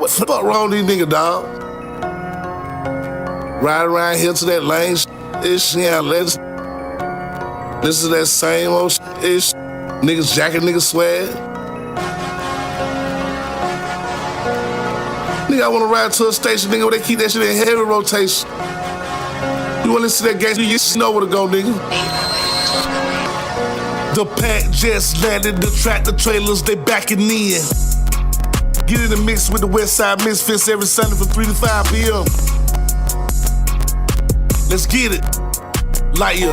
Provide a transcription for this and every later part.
what the fuck wrong with these niggas, dog? Ride around here to that lane ish, yeah, let's listen to that same old ish. Niggas jacking niggas swag. Nigga, I wanna ride to a station, nigga, where they keep that shit in heavy rotation. You wanna listen to that gangster, you know where to go, nigga. The pack just landed, the tractor trailers, they backing in. Get in the mix with the Westside Misfits every Sunday from 3 to 5 p.m. Let's get it. Light year.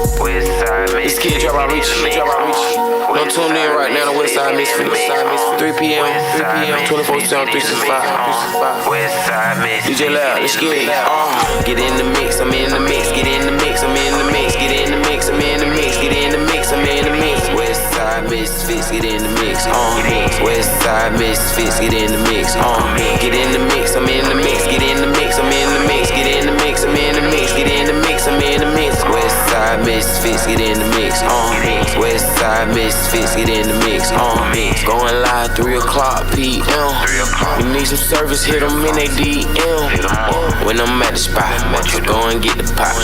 This kid drop out reach. Don't tune in right now to Westside Misfits. 3 p.m. 24/7, 365. DJLAB, let's get it. Get in the mix, I'm in the mix. Get in the mix, I'm in the mix. Get in the mix, I'm in the mix. Get in the mix, I'm in the mix. Westside Misfits, get in the mix. Westside Misfits, get in the mix. Get in the mix, I'm in the mix. Get in the mix, I'm in the mix. Get in the mix, I'm in the mix. Get in the mix, I'm in the mix. Westside Misfits, get in the mix. Westside Misfits, get in the mix. Going live 3 o'clock p.m. You need some service, hit them in they DM. When I'm at the spot, go and get the pot.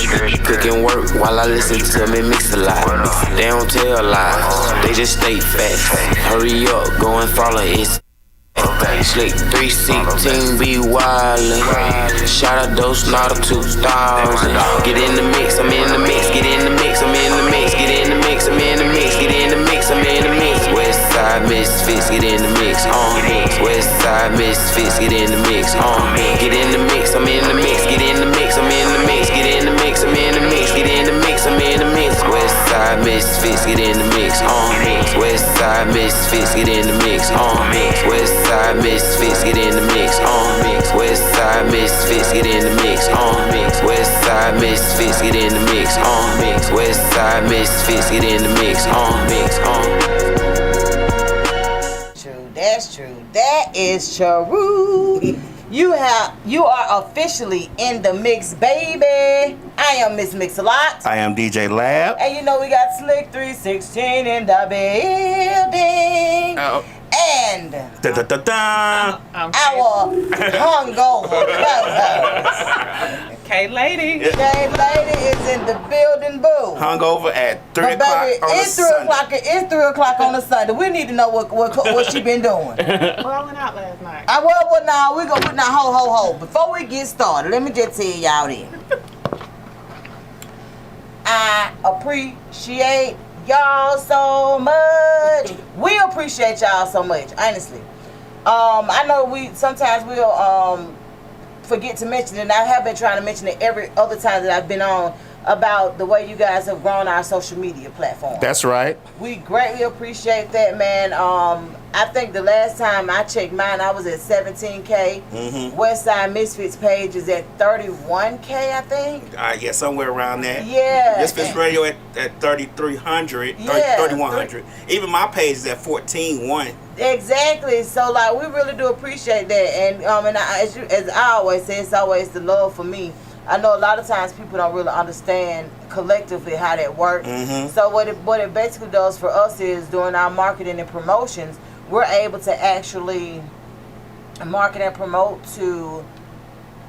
Cooking work while I listen to me Mixalot. They don't tell lies, they just state facts. Hurry up, go and follow it. Slick 316 be wildin'. Shout out those not a 2000. Get in the mix, I'm in the mix. Get in the mix, I'm in the mix. Get in the mix, I'm in the mix. Get in the mix, I'm in the mix. Westside Misfits, get in the mix. Westside Misfits, get in the mix. Get in the mix, I'm in the mix. Get in the mix, I'm in the mix. Get in the mix, I'm in the mix. Get in the mix, I'm in the mix. Westside Misfits, get in the mix. Westside Misfits, get in the mix. Westside Misfits, get in the mix. Westside Misfits, get in the mix. Westside Misfits, get in the mix. Westside Misfits, get in the mix. True, that's true. That is true. You are officially in the mix, baby. I am Miss Mixalot. I am DJLAB. And you know we got Slick 316 in the building. And our hungover co-host KayLady. KayLady is in the building, boo. Hungover at 3 but o'clock baby, on it's a 3 Sunday. o'clock. It's 3 o'clock on a Sunday. We need to know what she been doing. Well, I went out last night. Now we gonna put now ho. Before we get started, let me just tell y'all this. I appreciate y'all so much. We appreciate y'all so much, honestly. I know we sometimes we'll forget to mention it, and I have been trying to mention it every other time that I've been on about the way you guys have grown our social media platform. That's right. We greatly appreciate that, man. I think the last time I checked mine, I was at 17K. Westside Misfits page is at 31K, I think. Yeah, somewhere around that. Yeah. Misfits Radio at 3,300, 3,100. Even my page is at 14.1. Exactly. So like we really do appreciate that, and as I always say, it's always the love for me. I know a lot of times people don't really understand collectively how that works. So what it basically does for us is during our marketing and promotions, we're able to actually market and promote to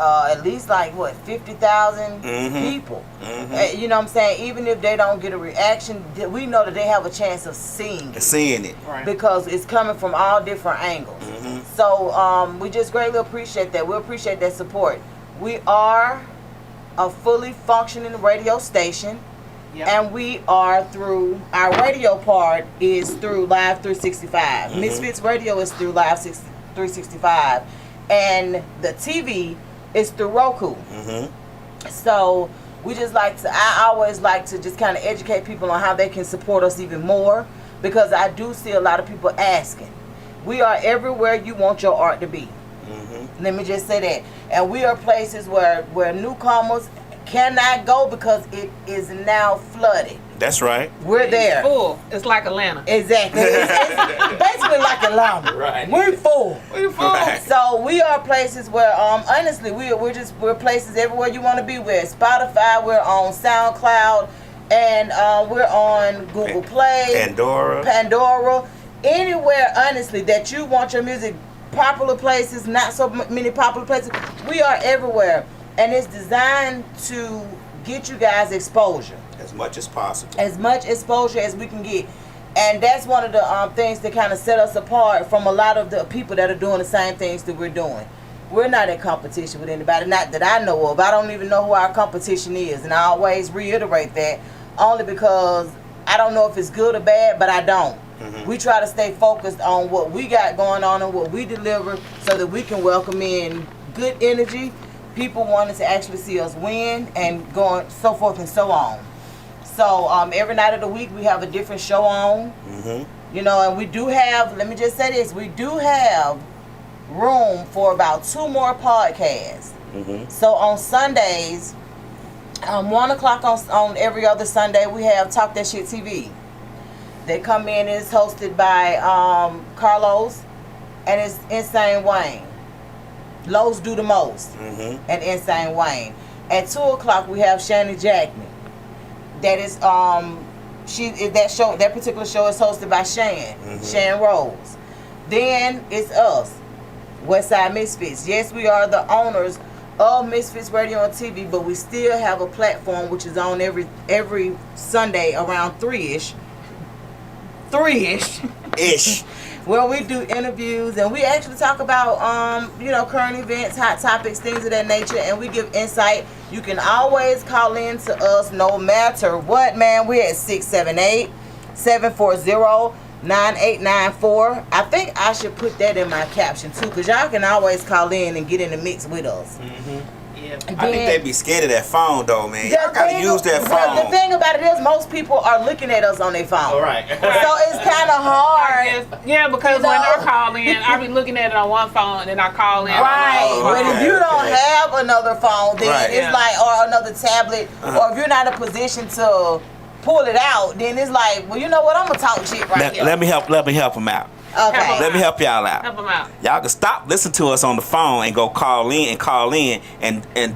at least like 50,000 people. You know what I'm saying? Even if they don't get a reaction, we know that they have a chance of seeing it, right, because it's coming from all different angles. So we just greatly appreciate that. We appreciate that support. We are a fully functioning radio station. And we are through, our radio part is through Live 365. Misfits Radio is through Live 365. And the TV is through Roku. So we just I always like to just kind of educate people on how they can support us even more, because I do see a lot of people asking. We are everywhere you want your art to be. Let me just say that. And we are places where newcomers cannot go because it is now flooded. That's right. We're there. It's full. It's like Atlanta. Exactly. It's basically like Atlanta. Right. We're full. We're full. Right. So we are places where honestly we're places everywhere you want to be. We're at Spotify, we're on SoundCloud, and we're on Google Play, Pandora. Anywhere honestly that you want your music popular places, not so many popular places. We are everywhere. And it's designed to get you guys exposure. As much as possible. As much exposure as we can get. And that's one of the things that kind of set us apart from a lot of the people that are doing the same things that we're doing. We're not in competition with anybody, not that I know of. I don't even know who our competition is. And I always reiterate that only because I don't know if it's good or bad, but I don't. We try to stay focused on what we got going on and what we deliver so that we can welcome in good energy, people wanting to actually see us win, and going so forth and so on. So every night of the week we have a different show on. You know, and we do have, let me just say this, we do have room for about 2 more podcasts. So on Sundays, 1 o'clock on every other Sunday, we have Talk That Shit TV. They come in, it's hosted by Carlos, and it's Insane Wayne. Lowe's Do the Most, and Insane Wayne. At 2 o'clock, we have Shani Jackman. That is, that particular show is hosted by Shan Rose. Then it's us, Westside Misfits. Yes, we are the owners of Misfits Radio and TV, but we still have a platform which is on every Sunday around 3-ish. Where we do interviews and we actually talk about you know, current events, hot topics, things of that nature, and we give insight. You can always call in to us no matter what, man. We're at 678-740-9894. I think I should put that in my caption too, because y'all can always call in and get in the mix with us. I think they be scared of that phone though, man. Y'all gotta use that phone. Well, the thing about it is most people are looking at us on their phone. All right. So it's kind of hard. Yeah, because when I call in, I be looking at it on one phone and then I call in. Right. But if you don't have another phone, then it's like, or another tablet, or if you're not in a position to pull it out, then it's like, well, you know what? I'm gonna talk shit here. Let me help them out. Okay. Let me help y'all out. Help them out. Y'all can stop listening to us on the phone and go call in and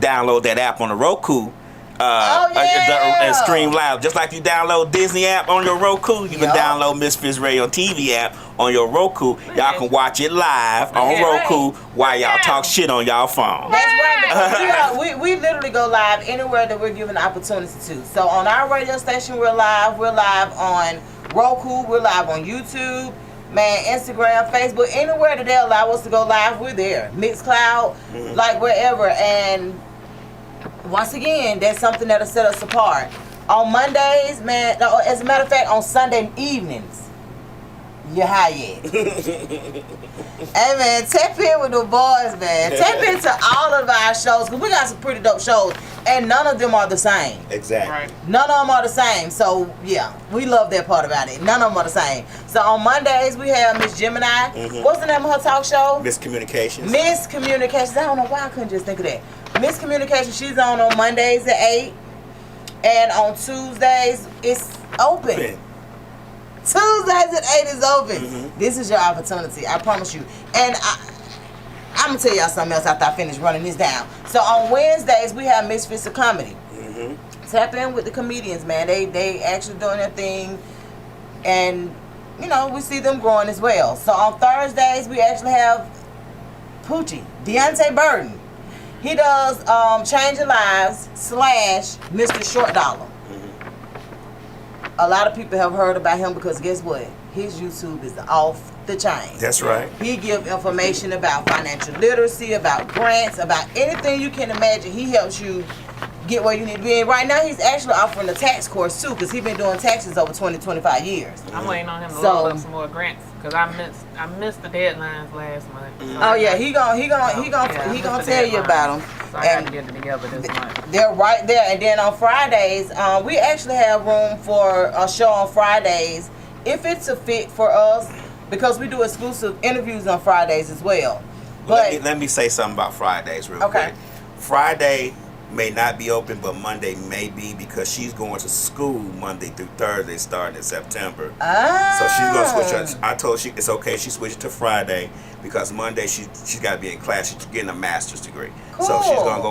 download that app on the Roku. And stream live. Just like you download Disney app on your Roku, you can download Misfits Radio TV app on your Roku. Y'all can watch it live on Roku while y'all talk shit on y'all phone. That's right. We literally go live anywhere that we're given the opportunity to. So on our radio station, we're live. We're live on Roku. We're live on YouTube. Man, Instagram, Facebook, anywhere that they allow us to go live, we're there. Mixcloud, like wherever. And once again, that's something that'll set us apart. On Mondays, man, as a matter of fact, on Sunday evenings, you're high yet. Hey, man, tap in with the boys, man. Tap into all of our shows, because we got some pretty dope shows, and none of them are the same. Exactly. Right. None of them are the same. So, yeah, we love that part about it. None of them are the same. So, on Mondays, we have Miss Gemini. What's the name of her talk show? Miscommunications. Miscommunications. I don't know why I couldn't just think of that. Miscommunications, she's on Mondays at 8. And on Tuesdays, it's open. Tuesdays at 8 is open. This is your opportunity. I promise you. And I'm going to tell y'all something else after I finish running this down. So on Wednesdays, we have Misfits of Comedy. Tap in with the comedians, man. They actually doing their thing. And, you know, we see them growing as well. So on Thursdays, we actually have Poochie, Deontay Burton. He does Changing Lives / Mr. Short Dollar. A lot of people have heard about him because guess what? His YouTube is off the chain. That's right. He gives information about financial literacy, about grants, about anything you can imagine. He helps you get where you need to be. And right now, he's actually offering a tax course too, because he's been doing taxes over 25 years. I'm waiting on him to load up some more grants because I missed the deadlines last month. Oh yeah, he gonna tell you about them. So I got to get it together this month. They're right there. And then on Fridays, we actually have room for a show on Fridays if it's a fit for us, because we do exclusive interviews on Fridays as well. But let me say something about Fridays real quick. Friday may not be open, but Monday may be, because she's going to school Monday through Thursday starting in September. So she's going to switch her. I told her it's okay. She switched to Friday because Monday she's got to be in class. She's getting a master's degree. Cool. So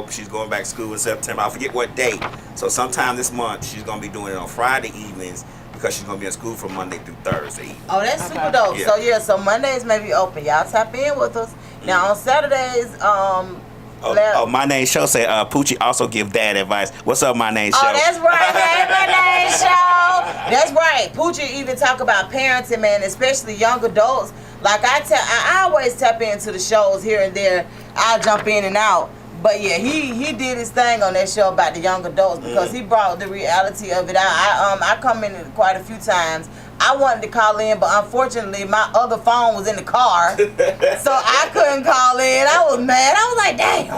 she's going back to school in September. I forget what date. So sometime this month she's going to be doing it on Friday evenings, because she's going to be in school from Monday through Thursday. Oh, that's super dope. Yeah. So Mondays may be open. Y'all tap in with us. Now on Saturdays, My Name Show said Poochie also give dad advice. What's up, My Name Show? Oh, that's right, man. My Name Show. That's right. Poochie even talk about parenting, man, especially young adults. Like I always tap into the shows here and there. I'll jump in and out. But yeah, he did his thing on that show about the young adults because he brought the reality of it out. I come in quite a few times. I wanted to call in, but unfortunately my other phone was in the car, so I couldn't call in. I was mad. I was like, damn.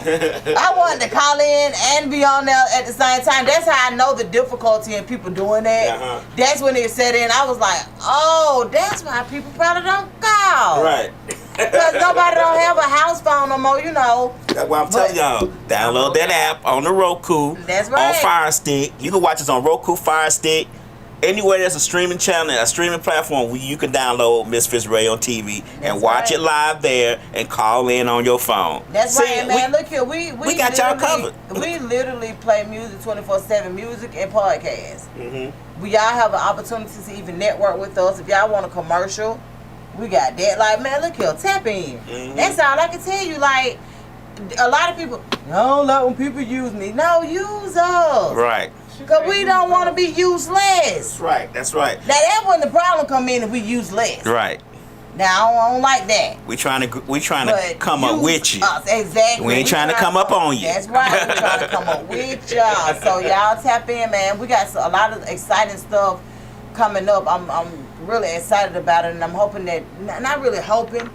I wanted to call in and be on there at the same time. That's how I know the difficulty in people doing that. That's when it set in. I was like, oh, that's why people probably don't call. Right. Because nobody don't have a house phone no more, you know. That's why I'm telling y'all. Download that app on the Roku. That's right. On Fire Stick. You can watch us on Roku, Fire Stick. Anywhere there's a streaming channel, a streaming platform where you can download Misfits Radio and TV and watch it live there and call in on your phone. That's right, man. Look here, we got y'all covered. We literally play music 24/7, music and podcasts. We all have an opportunity to even network with us. If y'all want a commercial, we got that. Like, man, look here, tap in. That's all I can tell you. Like, a lot of people, I don't like when people use me. No, use us. Right. Because we don't want to be useless. That's right. Now, that's when the problem come in if we use less. Right. Now, I don't like that. We trying to come up with you. Exactly. We ain't trying to come up on you. That's right. We're trying to come up with y'all. So, y'all tap in, man. We got a lot of exciting stuff coming up. I'm really excited about it, and I'm hoping that, not really hoping,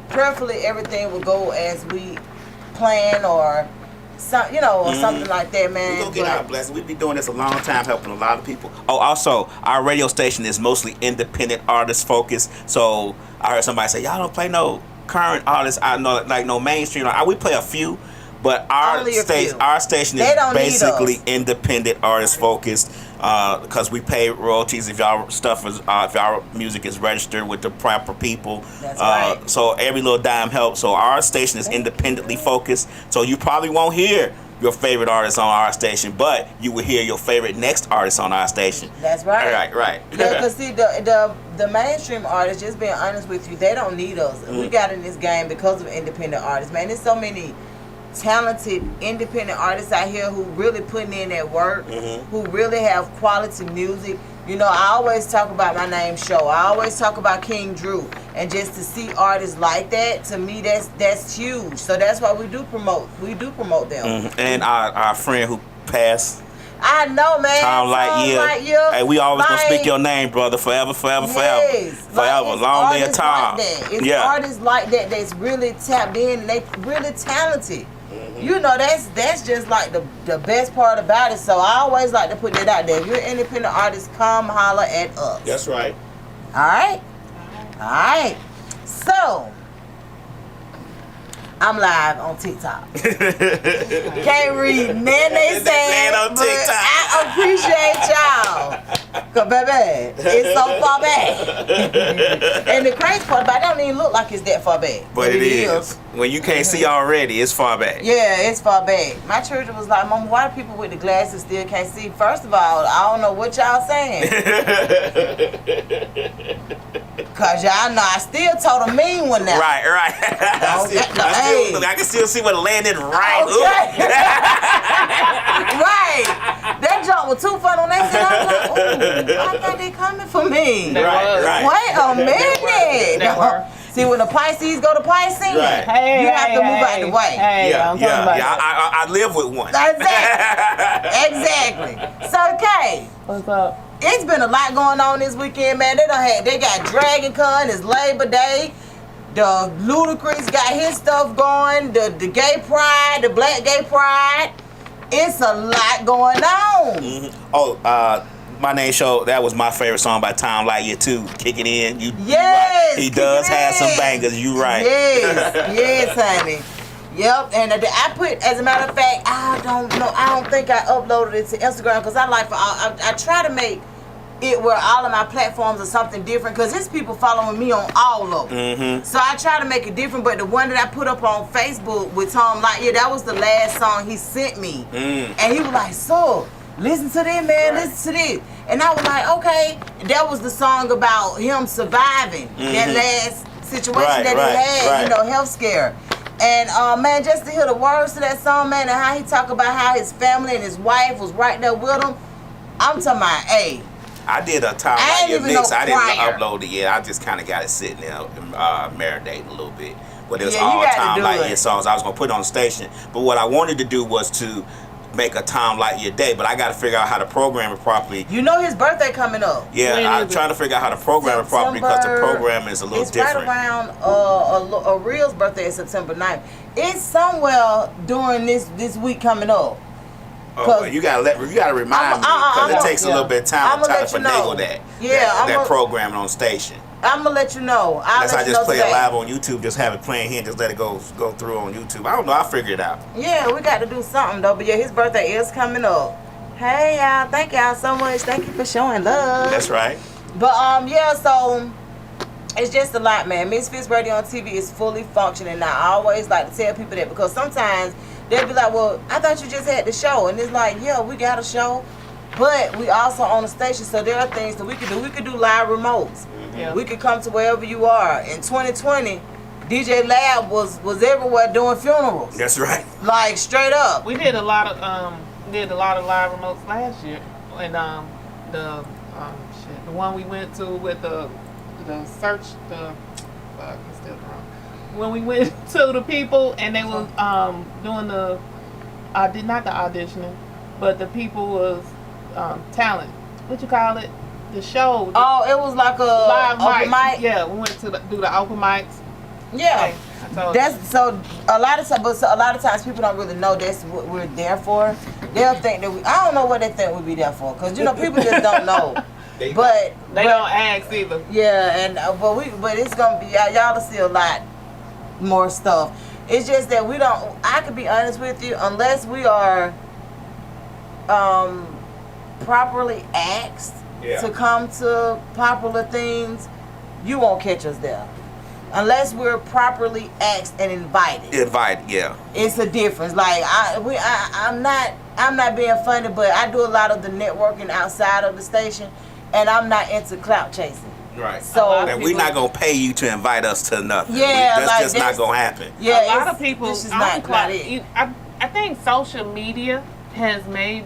prayerfully everything will go as we plan or something like that, man. We're gonna get our blessing. We've been doing this a long time, helping a lot of people. Oh, also, our radio station is mostly independent artist focused. So I heard somebody say, y'all don't play no current artists. I know, like no mainstream. We play a few, but our station is basically independent artist focused. Because we pay royalties if y'all if y'all music is registered with the proper people. That's right. So every little dime helps. So our station is independently focused. So you probably won't hear your favorite artist on our station, but you will hear your favorite next artist on our station. That's right. Right. Yeah, because see, the mainstream artists, just being honest with you, they don't need us. We got in this game because of independent artists, man. There's so many talented independent artists out here who really putting in that work, who really have quality music. You know, I always talk about My Name Show. I always talk about King Drew, and just to see artists like that, to me, that's huge. So that's why we do promote them. And our friend who passed, I know, man. Tom Lightyear. Hey, we always gonna speak your name, brother, forever. Yes. Forever. Long live Tom. It's artists like that that's really tapped in and they really talented. You know, that's just like the best part about it. So I always like to put that out there. If you're an independent artist, come holler at us. That's right. All right. So I'm live on TikTok. Can't read nothing they say, on but TikTok. I appreciate y'all. Cause baby, it's so far back. And the crazy part about it, don't even look like it's that far back. But it is. When you can't see already, it's far back. Yeah, it's far back. My children was like, Mama, why do people with the glasses still can't see? First of all, I don't know what y'all saying. Cause y'all know I still told a mean one now. Right. I can still see what landed right. Okay. Right. That jump was too fun on that side. I was like, ooh, I thought they coming for me. Right. Wait a minute. See, when the Pisces go to Pisces, you have to move out the way. I live with one. Exactly. So, Kay. What's up? It's been a lot going on this weekend, man. They got Dragon Con, it's Labor Day. The Ludacris got his stuff going. The gay pride, the black gay pride. It's a lot going on. My Name Show, that was my favorite song by Tom Lightyear too. Kick It In. Yes. He does have some bangers, you right. Yes, honey. Yep, and I put, as a matter of fact, I don't think I uploaded it to Instagram because I try to make it where all of my platforms are something different because there's people following me on all of them. So I try to make it different, but the one that I put up on Facebook with Tom Lightyear, that was the last song he sent me. And he was like, so, listen to this, man, listen to this. And I was like, okay, that was the song about him surviving that last situation that he had, health scare. And man, just to hear the words to that song, man, and how he talk about how his family and his wife was right there with him, I'm talking about, hey. I did a Time I Like Your ain't even mix. know I didn't prior. upload it yet. I just kind of got it sitting there, marinating a little bit. But it was Yeah, you all gotta Time do Like it. Your songs. I was gonna put it on the station. But what I wanted to do was to make a Time Like Your day. But I got to figure out how to program it properly. You know his birthday coming up. Yeah, When I'm is it? trying to figure out how to program it properly because the program is a little it's different. right around a Real's birthday is September 9th. It's somewhere during this week coming up. Oh, well, you gotta remind me because it takes a little bit of time to try to finagle that. Yeah, that programming on station. I'm gonna let you know. Unless I just play it today. live on YouTube, just have it playing here, and just let it go through on YouTube. I don't know. I'll figure it out. Yeah, we got to do something though. But yeah, his birthday is coming up. Hey y'all, thank y'all so much. Thank you for showing love. That's right. But yeah, so it's just a lot, man. Misfits Radio and TV is fully functioning now. I always like to tell people that because sometimes they'll be like, well, I thought you just had the show. And it's like, yeah, we got a show, but we also on the station. So there are things that we could do. We could do live remotes. Yeah. We could come to wherever you are. In 2020, DJ Lab was everywhere doing funerals. That's right. Like straight up. We did a lot of live remotes last year, and the one we went to with the search I'm still wrong. When we went to the people and they was doing the not the auditioning, but the people was talent. What you call it? The show. Oh, it was like a live open mic. Yeah, we went to do the open mics. Yeah. Hey, I told you. That's so a lot of times people don't really know that's what we're there for. They'll think that I don't know what they think we'll be there for, because you know people just don't know. But They don't ask either. yeah, and but it's gonna be y'all to see a lot more stuff. It's just that we don't. I can be honest with you, unless we are properly asked to come to popular things, you won't catch us there. Unless we're properly asked and invited. Invited, yeah. It's a difference. Like I'm not being funny, but I do a lot of the networking outside of the station, and I'm not into clout chasing. Right. So and we're not gonna pay you to invite us to nothing. Yeah, that's like just not gonna happen. Yeah, a lot of people. This is not it. I think social media has made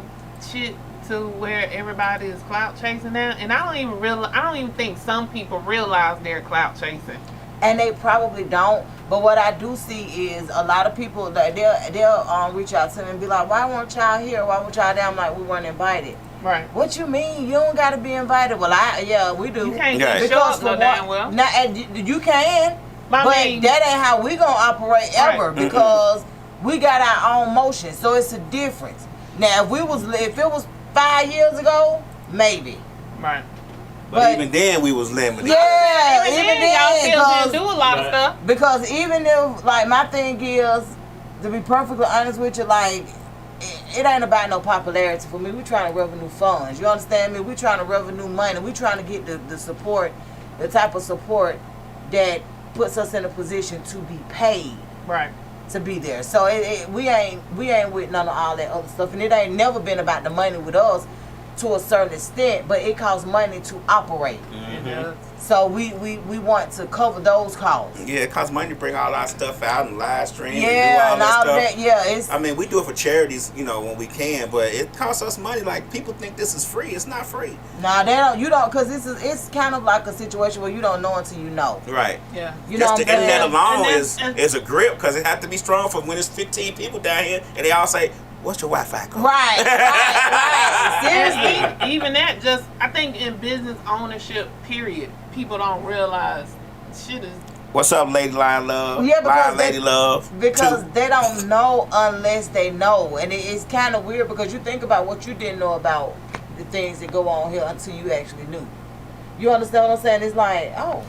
shit to where everybody is clout chasing now, and I don't even think some people realize they're clout chasing. And they probably don't. But what I do see is a lot of people that they'll reach out to me and be like, "Why weren't y'all here? Why weren't y'all there?" I'm like, "We weren't invited." Right. What you mean? You don't got to be invited. Well, we do. You can't Yeah. just show up no damn well. Now, you can, I but mean- that ain't how we gonna operate ever, Right. because we got our own motion. So it's a difference. Now, if it was 5 years ago, maybe. Right. But even then, we was limited. Yeah, Even even then, y'all still then, didn't do a lot of stuff. because even if, like, my thing is, to be perfectly honest with you, like, it ain't about no popularity for me. We trying to revenue funds. You understand me? We trying to revenue money. We trying to get the support, the type of support that puts us in a position to be paid Right. to be there. So we ain't with none of all that other stuff, and it ain't never been about the money with us to a certain extent, but it costs money to operate. Yeah. So we want to cover those costs. Yeah, it costs money to bring all our stuff out and live stream and do Yeah, all and that all stuff. that. Yeah, it's I mean, we do it for charities, when we can, but it costs us money. Like, people think this is free. It's not free. nah. They don't. You don't, because it's kind of like a situation where you don't know until you know. Right. Yeah. You know Just what the I'm internet saying? alone And is a grip, because it has to be strong for when it's 15 people down here and they all say, "What's your Wi-Fi code?" Right. Seriously. And even that, just I think in business ownership, period, people don't realize shit is. What's up, Lady Lion Love? Yeah, because Lion Lady Love. Because Two. they don't know unless they know, and it's kind of weird because you think about what you didn't know about the things that go on here until you actually knew. You understand what I'm saying? It's like, oh,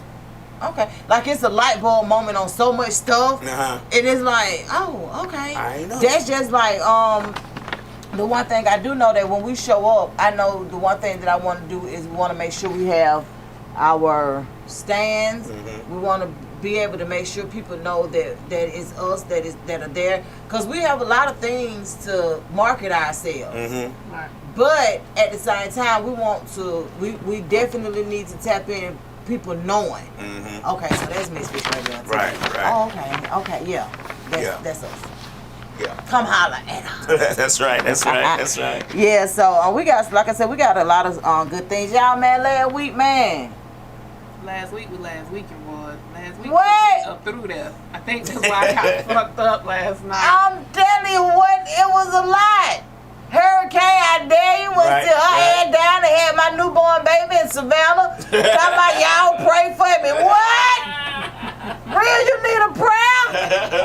okay, like it's a light bulb moment on so much stuff, Uh-huh. and it's like, oh, okay. I ain't know. That's just like the one thing I do know, that when we show up, I know the one thing that I want to do is we want to make sure we have our stands. Mm-hmm. We want to be able to make sure people know that it's us that are there, because we have a lot of things to market ourselves. Mm-hmm. Right. But at the same time, we definitely need to tap in people knowing. Mm-hmm. Okay, so that's Misfits Radio. Right. Oh, okay, yeah. That's us. Yeah. Come holler at us. That's right. Yeah, so we got, like I said, we got a lot of good things. Y'all, man, last week, man. Last week was last weekend, boy. Last week What? was up through there. I think that's why I got fucked up last night. I'm telling you what, it was a lot. Hurricane, I dare you, was to her head down and had my newborn baby in Savannah. Talking about y'all pray for me. What? Real, you need a prayer?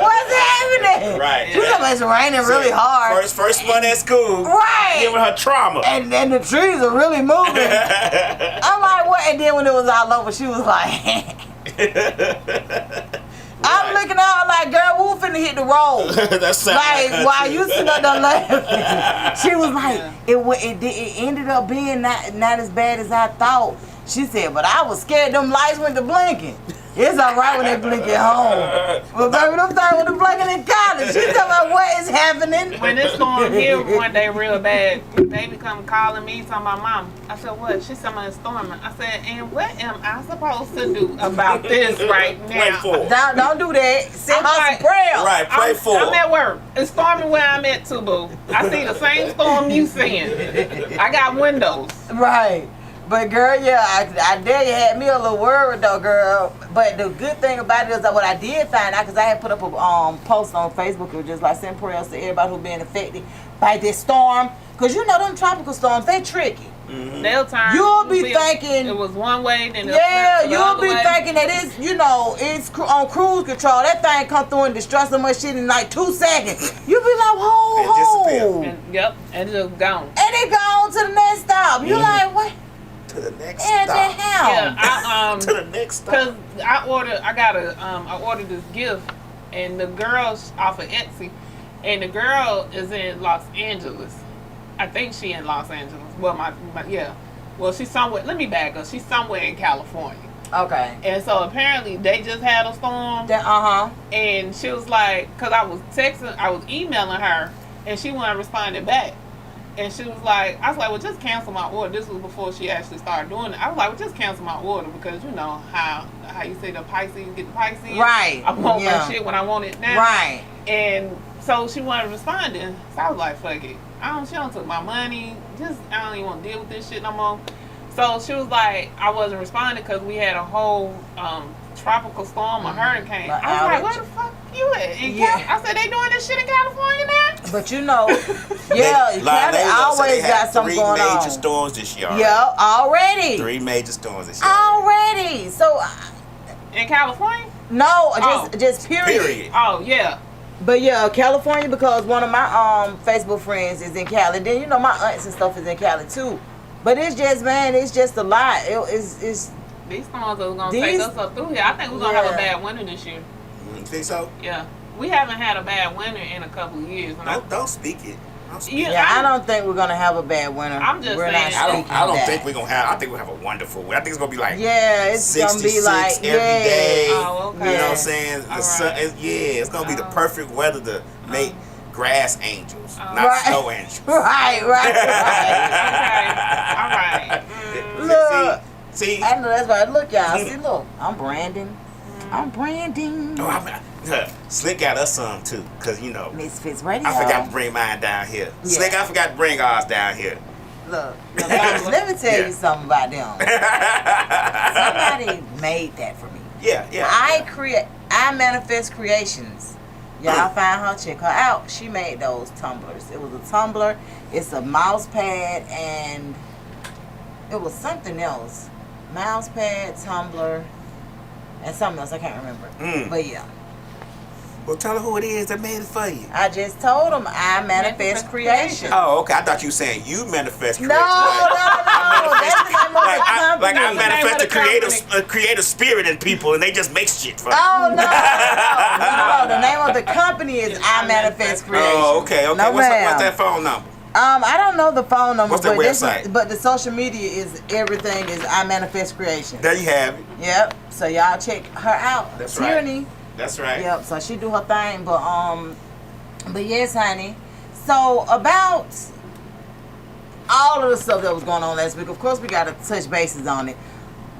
What's happening? Right. You know it's raining really hard. First month at school. Right. Giving her trauma. And the trees are really moving. I'm like, what? And then when it was all over, she was like, I'm looking out like, girl, who finna hit the road? That's like, while you sitting up there laughing. She was like, it ended up being not as bad as I thought. She said, but I was scared them lights went to blinking. It's all right when they blink at home. But baby, them things when they blinking in college. She talking about what is happening. When this storm hit one day real bad, baby come calling me, talking about mom. I said, what? She said, it's storming. I said, and what am I supposed to do about this right now? Don't do that. Send her some prayer. Right, pray for I'm at work. It's storming where I'm at too, boo. I see the same storm you seeing. I got windows. Right. But girl, yeah, I dare you had me a little worried though, girl. But the good thing about it is that what I did find out, because I had put up a post on Facebook, it was just like send prayers to everybody who been affected by this storm. Because you know them tropical storms, they tricky. Mm-hmm. They'll turn. You'll be thinking it was one way, then you'll be thinking that it's it's on cruise control. That thing come through and destroy so much shit in like 2 seconds. You be like, and just gone. And it gone to the next stop. You like what? To the next stop. Yeah, to the next stop. Cause I ordered this gift, and the girl's off of Etsy, and the girl is in Los Angeles. I think she in Los Angeles. Well, well, she's somewhere. Let me back up. She's somewhere in California. Okay. And so apparently they just had a storm. And she was like, cause I was emailing her, and she wasn't responding back. And she was like, well, just cancel my order. This was before she actually started doing it. I was like, well, just cancel my order, because you know how you say the Pisces get the Pisces. Right. I want my shit when I want it now. Right. And so she wasn't responding. So I was like, fuck it. She don't took my money. I don't even want to deal with this shit no more. So she was like, I wasn't responding because we had a whole tropical storm, a hurricane. I was like, where the fuck you at? I said, they doing this shit in California now? But you know, Cali always got something going on. 3 major storms this year. Yeah, already. 3 major storms this year. Already. So in California? No, just period. Oh, yeah. But yeah, California, because one of my Facebook friends is in Cali. Then you know my aunts and stuff is in Cali too. But it's just, man, it's just a lot. It's these storms are gonna take us up through here. I think we're gonna have a bad winter this year. You think so? Yeah, we haven't had a bad winter in a couple of years. Don't speak it. I don't think we're gonna have a bad winter. I'm just saying. I don't think we're gonna have. I think we'll have a wonderful winter. I think it's gonna be like it's gonna be like every day. Oh, okay. You know what I'm saying? It's gonna be the perfect weather to make grass angels, not snow angels. Right. Okay. All right. Look. See? I know that's right. Look, y'all. See, look. I'm branding. Slick got us some too, cause you know Misfits Radio. I forgot to bring mine down here. Yeah. Slick, I forgot to bring ours down here. Look let me tell you something about them. Somebody made that for me. Yeah. I manifest creations. Y'all find her, check her out. She made those tumblers. It was a tumbler, it's a mouse pad, and it was something else. Mouse pad, tumbler, and something else I can't remember. But yeah. Well, tell her who it is that made it for you. I just told them I manifest creation. Oh, okay. I thought you were saying you manifest creation. No. That's the name of the company. Like I manifest a creative spirit in people, and they just make shit for me. Oh, no. The name of the company is I Manifest Creation. Oh, okay. No, what's that phone number? I don't know the phone number. What's their website? But the social media is everything is I Manifest Creation. There you have it. Yep. So y'all check her out. That's Tyranny. Right. That's right. Yep. So she do her thing, but yes, honey. So about all of the stuff that was going on last week, of course we got to touch bases on it.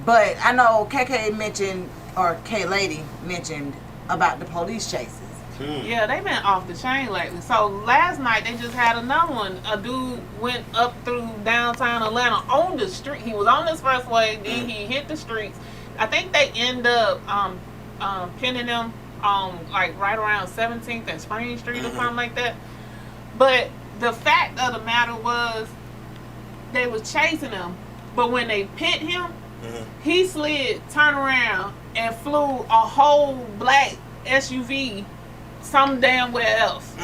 But I know KK mentioned, or KayLady mentioned about the police chases. Yeah, they been off the chain lately. So last night they just had another one. A dude went up through downtown Atlanta on the street. He was on the expressway, then he hit the streets. I think they end up pinning them like right around 17th and Spring Street or something like that. But the fact of the matter was they was chasing him, but when they pit him, he slid, turned around, and flew a whole black SUV some damn where else.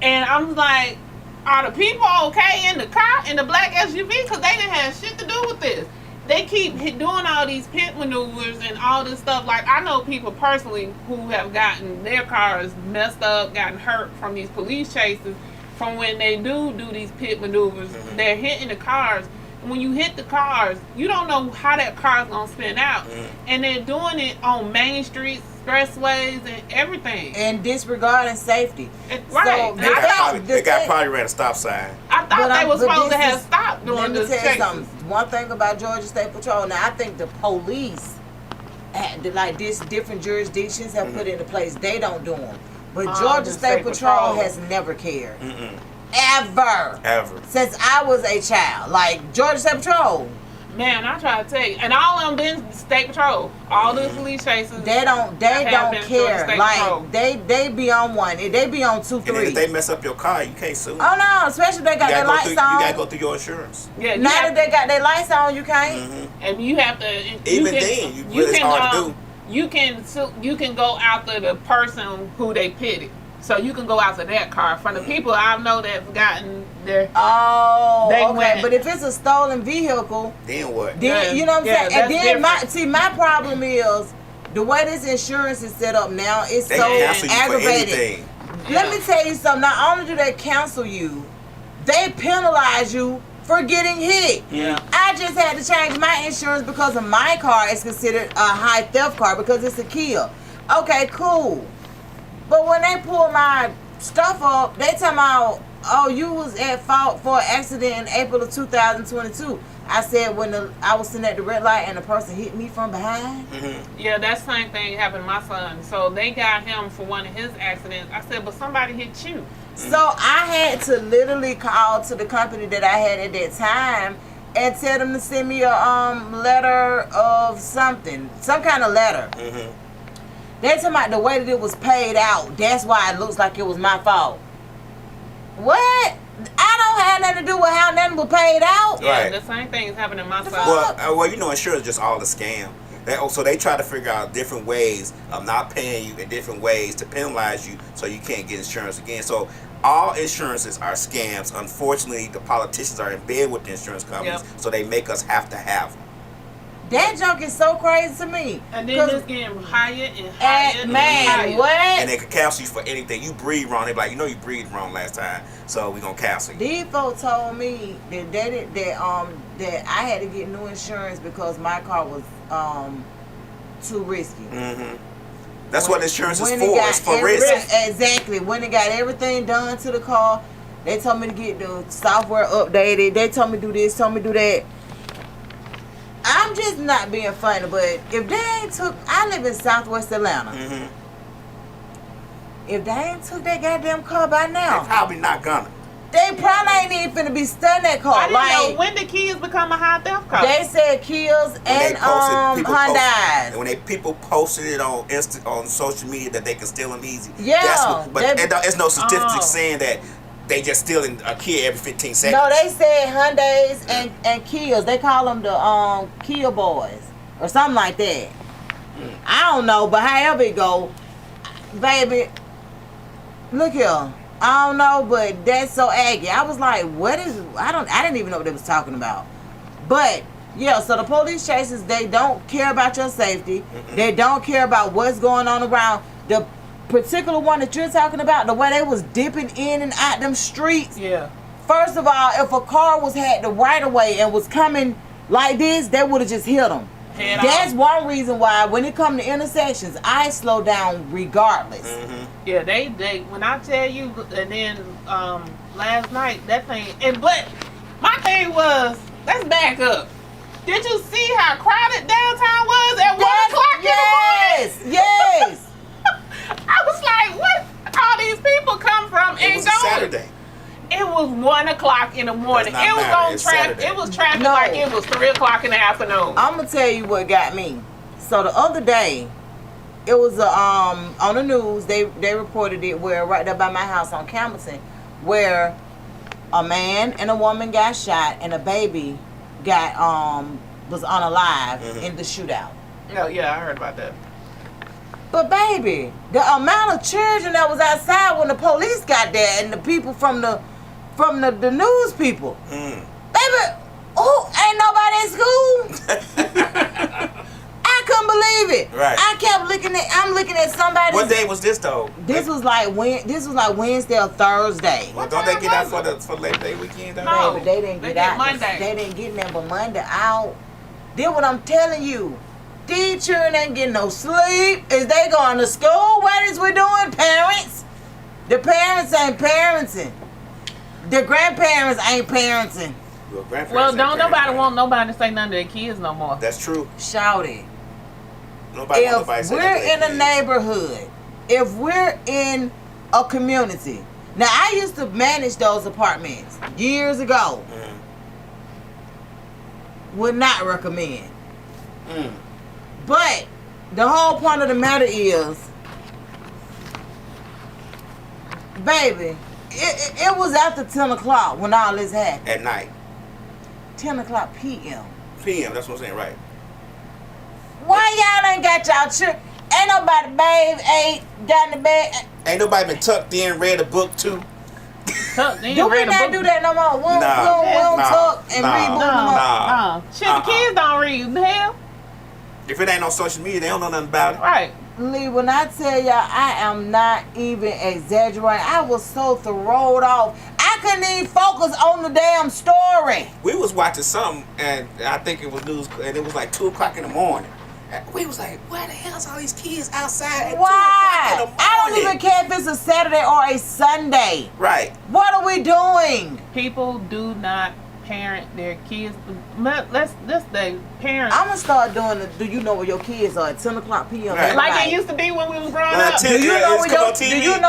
And I'm like, are the people okay in the car, in the black SUV? Because they didn't have shit to do with this. They keep doing all these pit maneuvers and all this stuff. Like, I know people personally who have gotten their cars messed up, gotten hurt from these police chases. From when they do these pit maneuvers, they're hitting the cars. And when you hit the cars, you don't know how that car's gonna spin out. And they're doing it on main streets, expressways, and everything. And disregarding safety. Right. So they got probably ran a stop sign. I thought they were supposed to have stopped doing this. Let me tell you something. One thing about Georgia State Patrol, now I think the police, like this, different jurisdictions have put into place, they don't do them. But Georgia State Patrol has never cared. Ever. Since I was a child. Like, Georgia State Patrol. Man, I try to tell you. And all of them been State Patrol. All the police chases. They don't care. Like, they be on one. They be on 2, 3. And if they mess up your car, you can't sue them. Oh, no. Especially if they got their lights on. You gotta go through your insurance. Yeah, now that they got their lights on, you can't. And you have to... It's hard to do. You can go after the person who they pitted. So you can go after that car. From the people I know that've gotten their... Oh, okay. But if it's a stolen vehicle... Then what? Then, you know what I'm saying? And then my problem is, the way this insurance is set up now, it's so aggravating. Let me tell you something. Not only do they cancel you, they penalize you for getting hit. Yeah. I just had to change my insurance because of my car is considered a high theft car because it's a Kia. Okay, cool. But when they pull my stuff up, they talking about, oh, you was at fault for an accident in April of 2022. I said when I was sitting at the red light and the person hit me from behind. Yeah, that same thing happened to my son. So they got him for one of his accidents. I said, but somebody hit you. So I had to literally call to the company that I had at that time and tell them to send me a letter of something, some kind of letter. They talking about the way that it was paid out. That's why it looks like it was my fault. What? I don't have nothing to do with how nothing was paid out. Yeah, the same thing is happening to my son. Well, you know, insurance is just all a scam. So they try to figure out different ways of not paying you and different ways to penalize you so you can't get insurance again. So all insurances are scams. Unfortunately, the politicians are in bed with the insurance companies, so they make us have to have them. That junk is so crazy to me. And then it's getting higher and higher. Man, what? And they can cancel you for anything. You breathe wrong. They're like, you know you breathed wrong last time, so we're going to cancel you. These folks told me that I had to get new insurance because my car was too risky. That's what insurance is for. It's for risk. Exactly. When they got everything done to the car, they told me to get the software updated. They told me to do this, told me to do that. I'm just not being funny, but if they ain't took... I live in Southwest Atlanta. If they ain't took that goddamn car by now... They probably not gonna. They probably ain't even finna be studying that car. I didn't know when did Kias become a high theft car? They said Kias and Hyundais. And when people posted it on social media that they can steal them easy. Yeah. There's no certificate saying that they just stealing a Kia every 15 seconds. No, they said Hyundais and Kias. They call them the Kia boys or something like that. I don't know, but however it go, baby, look here. I don't know, but that's so aggy. I was like, what is... I didn't even know what they was talking about. But, yeah, so the police chases, they don't care about your safety. They don't care about what's going on around. The particular one that you're talking about, the way they was dipping in and out them streets. Yeah. First of all, if a car had the right of way and was coming like this, they would have just hit them. That's one reason why when it comes to intersections, I slow down regardless. Yeah, they when I tell you, and then last night that thing, but my thing was, let's back up. Did you see how crowded downtown was at 1 o'clock in the morning? Yes. I was like, what? people come from and was go. a Saturday. It was 1 o'clock in the morning. Does not It was matter. on It's track. Saturday. It was traffic No. like it was 3 o'clock in the afternoon. I'm gonna tell you what got me. So the other day, it was on the news. They reported it where right there by my house on Campbellton, where a man and a woman got shot and a baby got was unalive in the shootout. Oh yeah, I heard about that. But baby, the amount of children that was outside when the police got there and the people from the news people. Baby, ain't nobody in school? I couldn't believe it. Right. I kept I'm looking at somebody. What day was this though? This was like Wednesday or Thursday. Well, don't they get out for Labor Day weekend though? No. Baby, they didn't They get get out. Monday. They didn't get there but Monday out. Then what I'm telling you, these children ain't getting no sleep. Is they going to school? What is we doing, parents? The parents ain't parenting. The grandparents ain't parenting. Well, don't nobody want nobody to say nothing to their kids no more. That's true. Shout it. Nobody If wants nobody to say we're nothing to in their a kids. neighborhood, if we're in a community. Now, I used to manage those apartments years ago. Would not recommend. But the whole point of the matter is, baby, it was after 10 o'clock when all this happened. At night. 10 o'clock p.m. PM, that's what I'm saying, right. Why y'all ain't got y'all children? Ain't nobody bathed, ate, got in the bed. Ain't nobody been tucked in, read a book too. Do we not do that no more? We don't tuck and read books no more. Shit, the kids don't read. The hell? If it ain't on social media, they don't know nothing about it. Right. Lee, when I tell y'all, I am not even exaggerating. I was so thrown off. I couldn't even focus on the damn story. We was watching something, and I think it was news, and it was like 2 o'clock in the morning. And we was like, why the hell's all these kids outside at 2 Why? o'clock in the morning? I don't even care if it's a Saturday or a Sunday. Right. What are we doing? People do not parent their kids. Let's say parents. I'm going to start doing the do you know where your kids are at 10 o'clock p.m. Right. Like it used to be when we was growing up. Do you know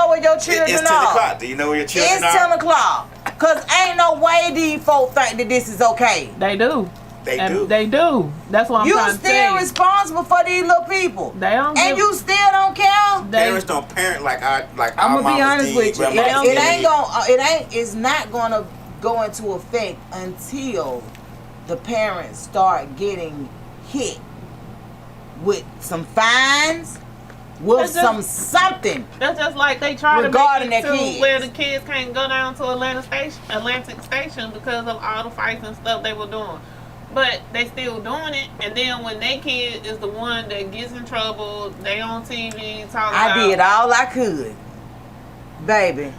where your children It's 10 are? o'clock. Do you know where your children It's are? 10 o'clock. Because ain't no way these folks think that this is okay. They do. They do. That's what I'm You trying to still tell you. responsible for these little people. They don't And give- you still don't care? Parents don't parent like our I'm gonna be mamas honest did, with you. grandmamas did. It's not gonna go into effect until the parents start getting hit with some fines, with something. That's just like they try Regarding to make their it to kids. where the kids can't go down to Atlantic Station because of all the fights and stuff they were doing. But they still doing it, and then when their kid is the one that gets in trouble, they on TV talking about. I did all I could, baby.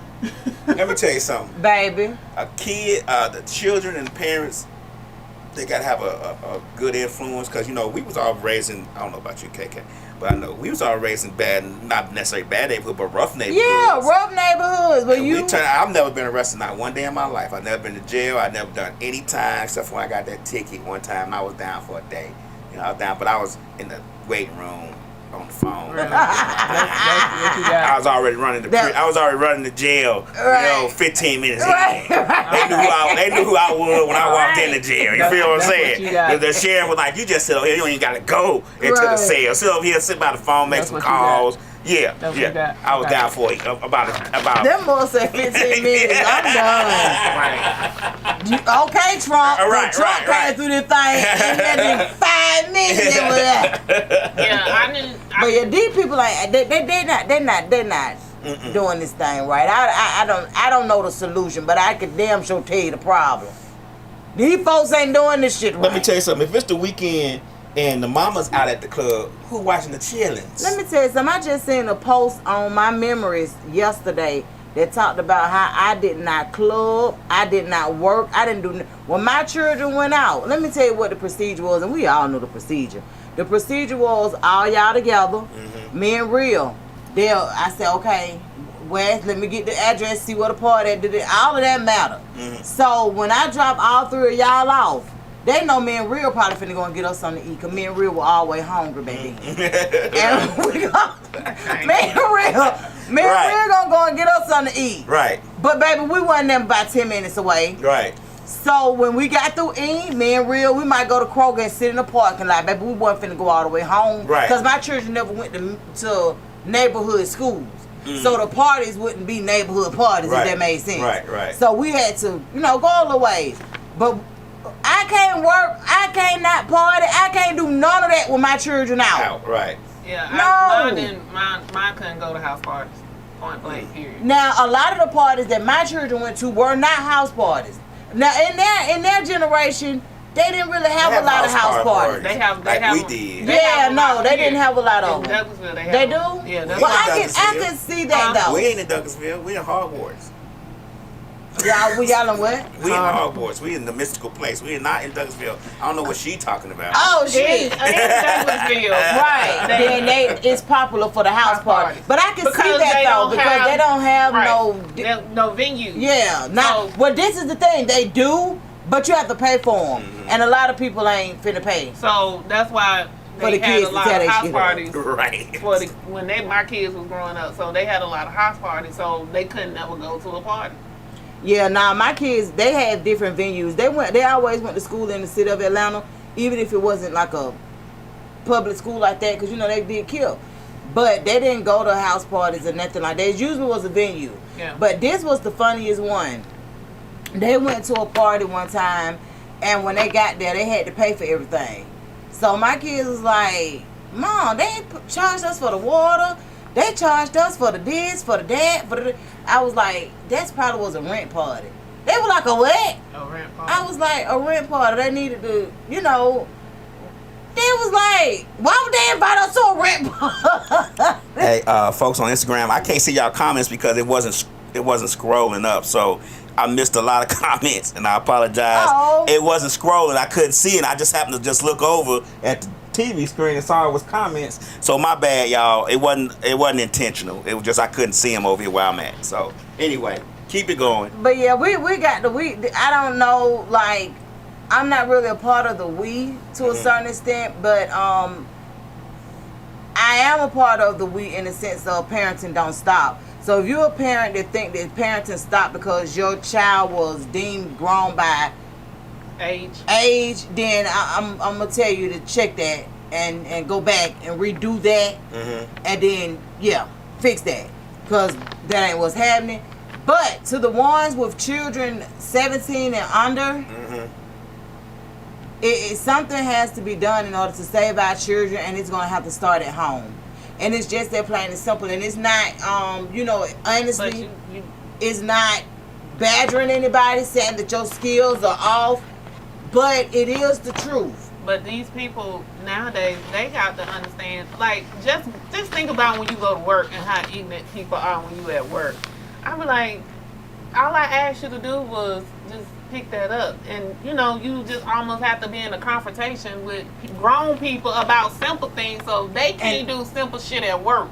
Let me tell you something. Baby. A kid, the children and parents, they gotta have a good influence, because you know we was all raised in, I don't know about you, KK, but I know we was all raised in bad, not necessarily bad neighborhood, but rough neighborhoods. Yeah, rough neighborhoods. But I've never been arrested not one day in my life. I've never been to jail. I've never done any time except for when I got that ticket one time and I was down for a day. You know, I was down, but I was in the waiting room on the phone. That's what you got. I was already running the jail. Right. You know, 15 minutes Right. in. They knew who I was when I walked into jail. You feel what I'm That's what saying? you got. The sheriff was like, "You just sit over here. You ain't got to go into the Right. cell. Sit over here, sit by the phone, make That's some what you got. calls." Yeah, That's what you got. I was Okay. down for it. About. Them boys said 15 minutes. I'm done. Right. Okay, Trump. Right, Trump right. passed through this thing in less than 5 minutes. They were Yeah, I didn't. But yeah, these people like they're not doing this thing right. I don't know the solution, but I can damn sure tell you the problem. These folks ain't doing this shit right. Let me tell you something. If it's the weekend and the mama's out at the club, who watching the chillings? Let me tell you something. I just seen a post on my memories yesterday that talked about how I did not club, I did not work, I didn't do. When my children went out, let me tell you what the procedure was, and we all know the procedure. The procedure was all y'all together, me and Real. I said, okay, Wes, let me get the address, see what the party at. All of that matter. So when I drop all 3 of y'all off, they know me and Real probably finna go and get us something to eat, because me and Real were always hungry back then. And me and Real Me and Real gonna go and get us something to eat. Right. But baby, we wasn't them about 10 minutes away. Right. So when we got through eating, me and Real, we might go to Kroger and sit in the parking lot. Baby, we wasn't finna go all the way home. Right. Because my children never went to neighborhood schools. So the parties wouldn't be neighborhood parties, if that made sense. Right. So we had to, go all the ways. But I can't work, I can't not party, I can't do none of that with my children out. Right. Yeah, mine couldn't go to house parties. Point blank, period. Now, a lot of the parties that my children went to were not house parties. Now, in their generation, they didn't really have a lot of house parties. They have we did. They didn't have a lot of them. Douglasville, they do? Yeah, well, I can see that though. We ain't in Douglasville. We in Hogwarts. Y'all in what? We in Hogwarts. We in the mystical place. We are not in Douglasville. I don't know what she talking about. Oh shit! Douglasville, right? Then it's popular for the house party. But I can see that though because they don't have no venue. Yeah, well, this is the thing. They do, but you have to pay for them, and a lot of people ain't finna pay. So that's why they had a lot of house parties. Right. When my kids was growing up, so they had a lot of house parties, so they couldn't never go to a party. Yeah, my kids, they had different venues. They always went to school in the city of Atlanta, even if it wasn't like a public school like that, because they did kill. But they didn't go to house parties or nothing like that. It usually was a venue. Yeah. But this was the funniest one. They went to a party one time, and when they got there, they had to pay for everything. So my kids was like, Mom, they ain't charged us for the water. They charged us for the this, for the that, for the... I was like, that probably was a rent party. They were like, a what? A rent party. I was like, a rent party. They needed to, they was like, why would they invite us to a rent party? Hey, folks on Instagram, I can't see y'all comments because it wasn't scrolling up, so I missed a lot of comments, and I apologize. Oh. It wasn't scrolling. I couldn't see it. I just happened to just look over at the TV screen and saw it was comments. So my bad, y'all. It wasn't intentional. It was just I couldn't see them over here where I'm at. So anyway, keep it going. But yeah, we got I don't know, like, I'm not really a part of the we to a certain extent, but I am a part of the we in the sense of parenting don't stop. So if you're a parent that think that parenting stopped because your child was deemed grown by age, then I'm gonna tell you to check that and go back and redo that, and then fix that, because that ain't what's happening. But to the ones with children 17 and under, something has to be done in order to save our children, and it's gonna have to start at home. And it's just that plain and simple. And it's not, honestly, it's not badgering anybody, saying that your skills are off. But it is the truth. But these people nowadays, they got to understand, like, just think about when you go to work and how ignorant people are when you at work. I be like, all I asked you to do was just pick that up. And, you just almost have to be in a confrontation with grown people about simple things, so they can't do simple shit at work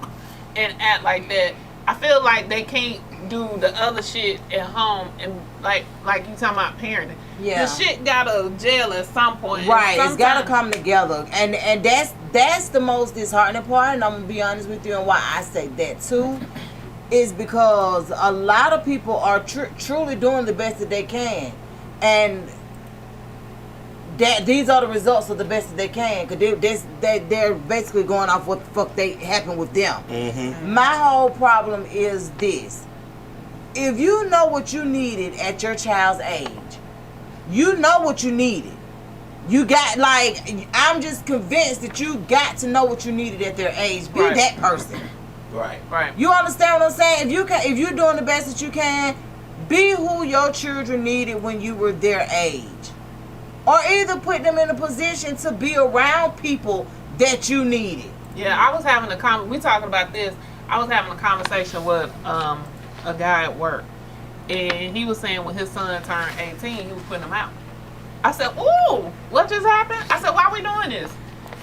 and act like that. I feel like they can't do the other shit at home, and like you talking about parenting. Yeah. The shit gotta gel at some point. Right, it's gotta come together. And that's the most disheartening part, and I'm gonna be honest with you, and why I say that too, is because a lot of people are truly doing the best that they can. And that these are the results of the best that they can, because they're basically going off what the fuck happened with them. My whole problem is this. If you know what you needed at your child's age, you know what you needed. You got, I'm just convinced that you got to know what you needed at their age. Be that person. Right. You understand what I'm saying? If you're doing the best that you can, be who your children needed when you were their age. Or either put them in a position to be around people that you needed. Yeah, I was having we talking about this. I was having a conversation with a guy at work, and he was saying when his son turned 18, he was putting him out. I said, "Ooh, what just happened?" I said, "Why we doing this?"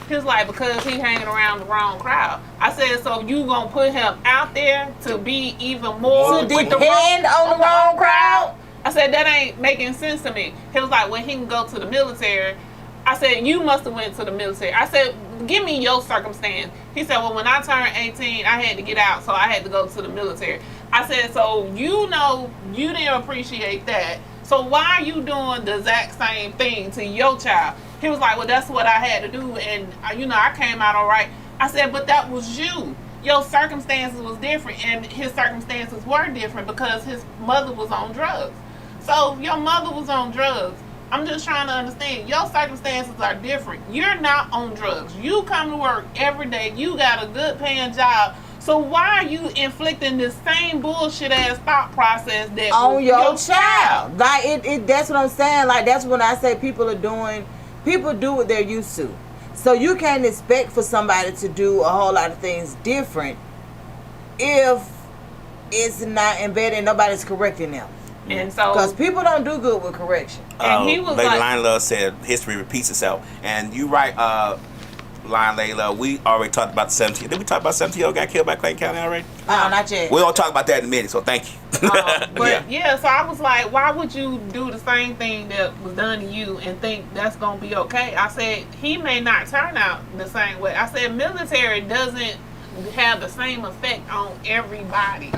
He was like, "Because he hanging around the wrong crowd." I said, "So you gonna put him out there to be even more to depend on the wrong crowd?" I said, "That ain't making sense to me." He was like, "Well, he can go to the military I said, you must have went to the military. I said, give me your circumstance. He said, well, when I turned 18, I had to get out, so I had to go to the military. I said, so you know you didn't appreciate that. So why are you doing the exact same thing to your child? He was like, well, that's what I had to do, and I came out all right. I said, but that was you. Your circumstances was different, and his circumstances were different because his mother was on drugs. So your mother was on drugs. I'm just trying to understand. Your circumstances are different. You're not on drugs. You come to work every day. You got a good paying job. So why are you inflicting the same bullshit ass thought process that on your child? Like that's what I'm saying. Like that's when I say people do what they're used to. So you can't expect for somebody to do a whole lot of things different if it's not embedded and nobody's correcting them. And so, because people don't do good with correction. And he was Lady like, Lion Love said history repeats itself. And you right, Lion Layla, we already talked about the 17. Did we talk about 17-year-old got killed by Clayton County already? Not yet. We're going to talk about that in a minute, so thank you. But yeah, so I was like, why would you do the same thing that was done to you and think that's going to be okay? I said, he may not turn out the same way. I said, military doesn't have the same effect on everybody.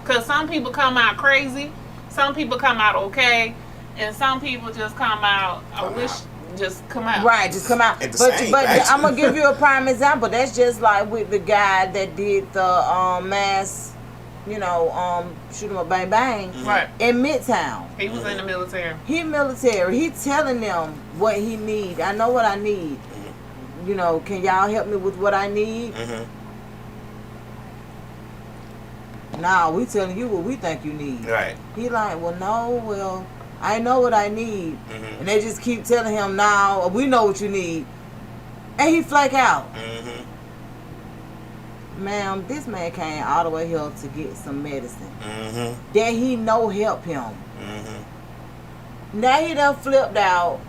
Because some people come out crazy, some people come out okay, and some people just come out, just come out. Right, just come out. But I'm going to give you a prime example. That's just like with the guy that did the mass, shoot 'em up, bang, bang. Right. In Midtown. He was in the military. He military. He telling them what he need. I know what I need. Can y'all help me with what I need? Nah, we telling you what we think you need. Right. He like, I know what I need. And they just keep telling him, nah, we know what you need. And he flake out. Ma'am, this man came all the way here to get some medicine that he know help him. Now he done flipped out.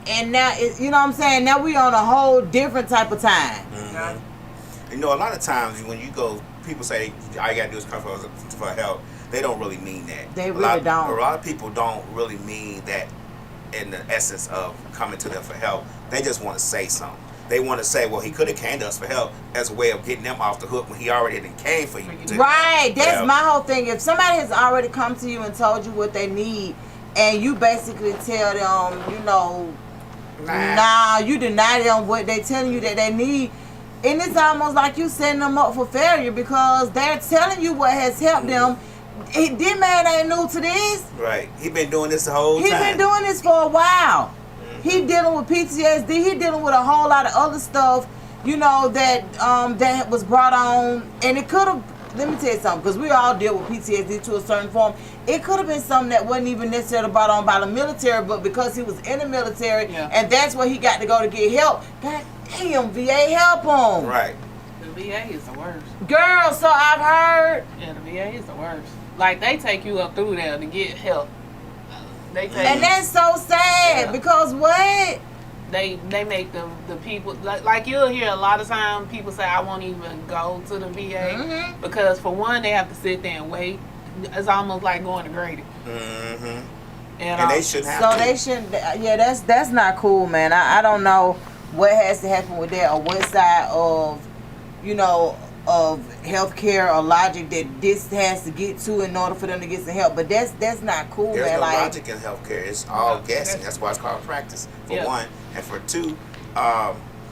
And now, you know what I'm saying? Now we on a whole different type of time. A lot of times when you go, people say, all you got to do is come for help. They don't really mean that. They really don't. A lot of people don't really mean that in the essence of coming to them for help. They just want to say something. They want to say, well, he could have came to us for help as a way of getting them off the hook when he already came for you. Right. That's my whole thing. If somebody has already come to you and told you what they need, and you basically tell them, nah, you deny them what they telling you that they need, and it's almost like you setting them up for failure because they're telling you what has helped them. This man ain't new to this. Right. He been doing this the whole time. He been doing this for a while. He dealing with PTSD. He dealing with a whole lot of other stuff, that was brought on. And it could have, let me tell you something, because we all deal with PTSD to a certain form. It could have been something that wasn't even necessarily brought on by the military, but because he was in the military, and that's where he got to go to get help. God damn, VA help him. Right. The VA is the worst. Girl, so I've heard. Yeah, the VA is the worst. Like, they take you up through there to get help. And that's so sad because what? They make the people, like you'll hear a lot of times people say, I won't even go to the VA because for one, they have to sit there and wait. It's almost like going to Grady. And they shouldn't have to. So they shouldn't, that's not cool, man. I don't know what has to happen with that or what side of, of healthcare or logic that this has to get to in order for them to get some help. But that's not cool, There's man. no logic in healthcare. It's all guessing. That's why it's called practice, for one. And for two,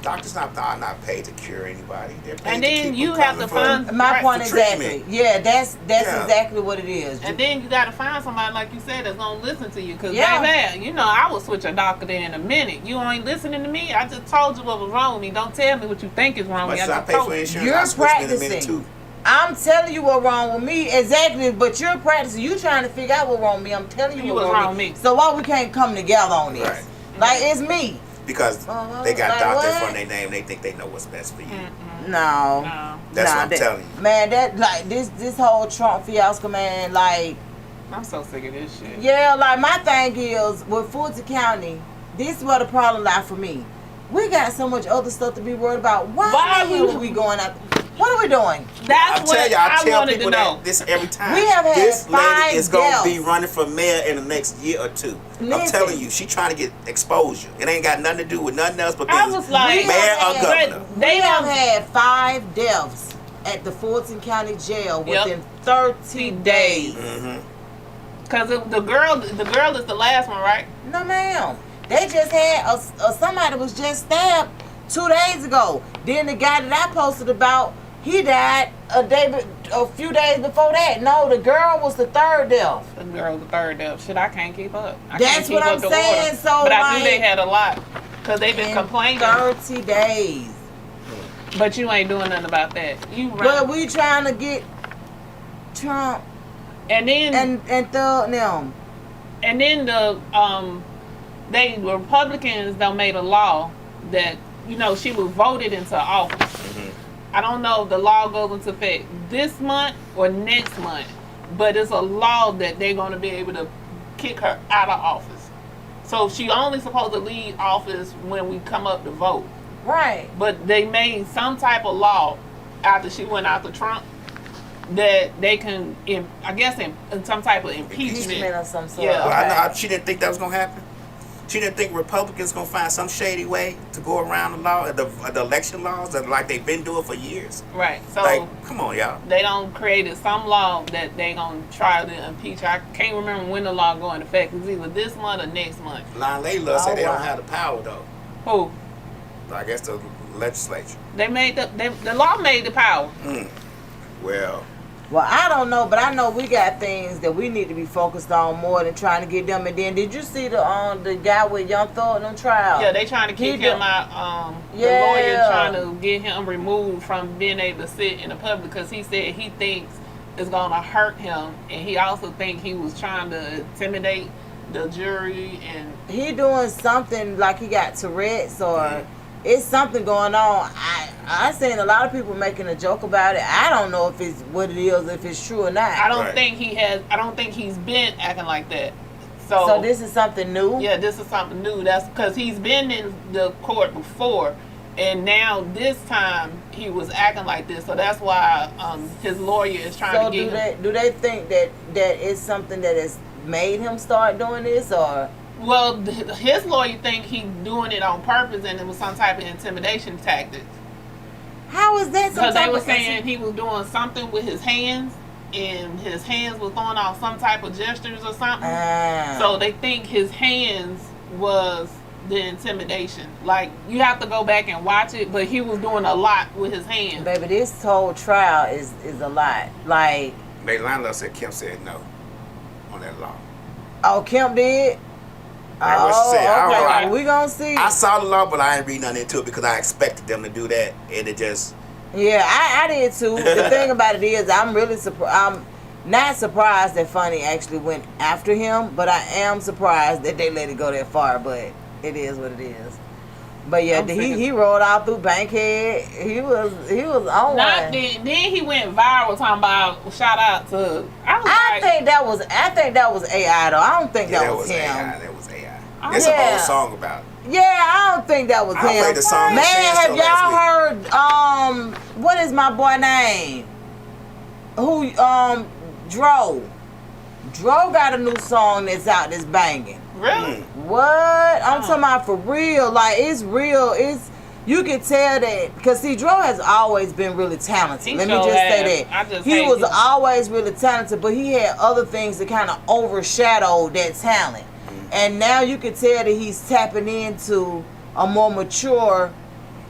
doctors are not paid to cure anybody. They're paid and to then keep you have to find my point exactly. Treatment. Yeah, that's exactly what it is. And then you got to find somebody, like you said, that's gonna listen to you. Cause baby, I will switch a doctor there in a minute. You ain't listening to me. I just told you what was wrong with me. Don't tell me what you think is wrong with me. I just told you. You're practicing. I'm telling you what's wrong with me, exactly. But you're practicing. You trying to figure out what's wrong with me. I'm telling you what's wrong with me. So why we can't come together on this? Right. Like it's me. Because they got doctor in front of their name, they think they know what's best for you. No. That's what I'm telling you. Man, that this whole Trump fiasco, man, like I'm so sick of this shit. Yeah, like my thing is with Fulton County, this is where the problem lies for me. We got so much other stuff to be worried about. Why are we going out? What are we doing? That's what I wanted to know. This every time. We have had this 5 lady is going deaths. to be running for mayor in the next year or 2. Listen. I'm telling you, she trying to get exposure. It ain't got nothing to do with nothing else but I being was like, mayor or governor. They have had 5 deaths at the Fulton County Jail within 30 days. Because the girl is the last one, right? No, ma'am. They just had somebody was just stabbed 2 days ago. Then the guy that I posted about, he died a few days before that. No, the girl was the 3rd death. The girl was the 3rd death. Shit, I can't keep up. That's what I'm saying. So, but I knew they had a lot because they've been complaining. 30 days. But you ain't doing nothing about that. But we trying to get Trump and then thug them. And then the Republicans done made a law that she was voted into office. I don't know if the law goes into effect this month or next month, but it's a law that they're going to be able to kick her out of office. So she only supposed to leave office when we come up to vote. Right. But they made some type of law after she went out to Trump that they can, in some type of impeachment of some sort. Yeah. Well, she didn't think that was going to happen. She didn't think Republicans going to find some shady way to go around the law, the election laws, like they've been doing for years. Right. So, like, come on, y'all. They don't created some law that they going to try to impeach. I can't remember when the law go into effect. It's either this month or next month. Layla said they don't have the power, though. Who? I guess the legislature. They made the law made the power. Well, I don't know, but I know we got things that we need to be focused on more than trying to get them. And then, did you see the guy with Young Thug on trial? Yeah, they trying to kick him out. The lawyer trying to get him removed from being able to sit in the public because he said he thinks it's going to hurt him, and he also think he was trying to intimidate the jury. And he doing something like he got Tourette's or it's something going on. I seen a lot of people making a joke about it. I don't know if it's what it is, if it's true or not. I don't think he has. I don't think he's been acting like that. So this is something new. Yeah, this is something new. That's because he's been in the court before, and now this time he was acting like this. So that's why his lawyer is trying to get him. Do they think that it's something that has made him start doing this, or? Well, his lawyer think he's doing it on purpose, and it was some type of intimidation tactic. How is that? Because they were saying he was doing something with his hands, and his hands was throwing off some type of gestures or something. So they think his hands was the intimidation. Like, you have to go back and watch it, but he was doing a lot with his hands. Baby, this whole trial is a lot. Like, they lined up said Kim said no on that law. Oh, Kim did? That's what she said. I don't know. We gonna see. I saw the law, but I ain't read nothing into it because I expected them to do that, and it just. Yeah, I did too. The thing about it is, I'm really surprised. I'm not surprised that Funny actually went after him, but I am surprised that they let it go that far. But it is what it is. But yeah, he rolled out through Bankhead. He was on one. Then he went viral talking about shout out to. I think that was AI though. I don't think that was him. That was AI. There's a whole song about it. Yeah, I don't think that was him. I played the song. Man, have y'all heard? What is my boy name? Who? Dro. Dro got a new song that's out that's banging. Really? What? I'm talking about for real. Like, it's real. You can tell that because see, Dro has always been really talented. Let me just say that he was always really talented, but he had other things that kind of overshadowed that talent. And now you can tell that he's tapping into a more mature.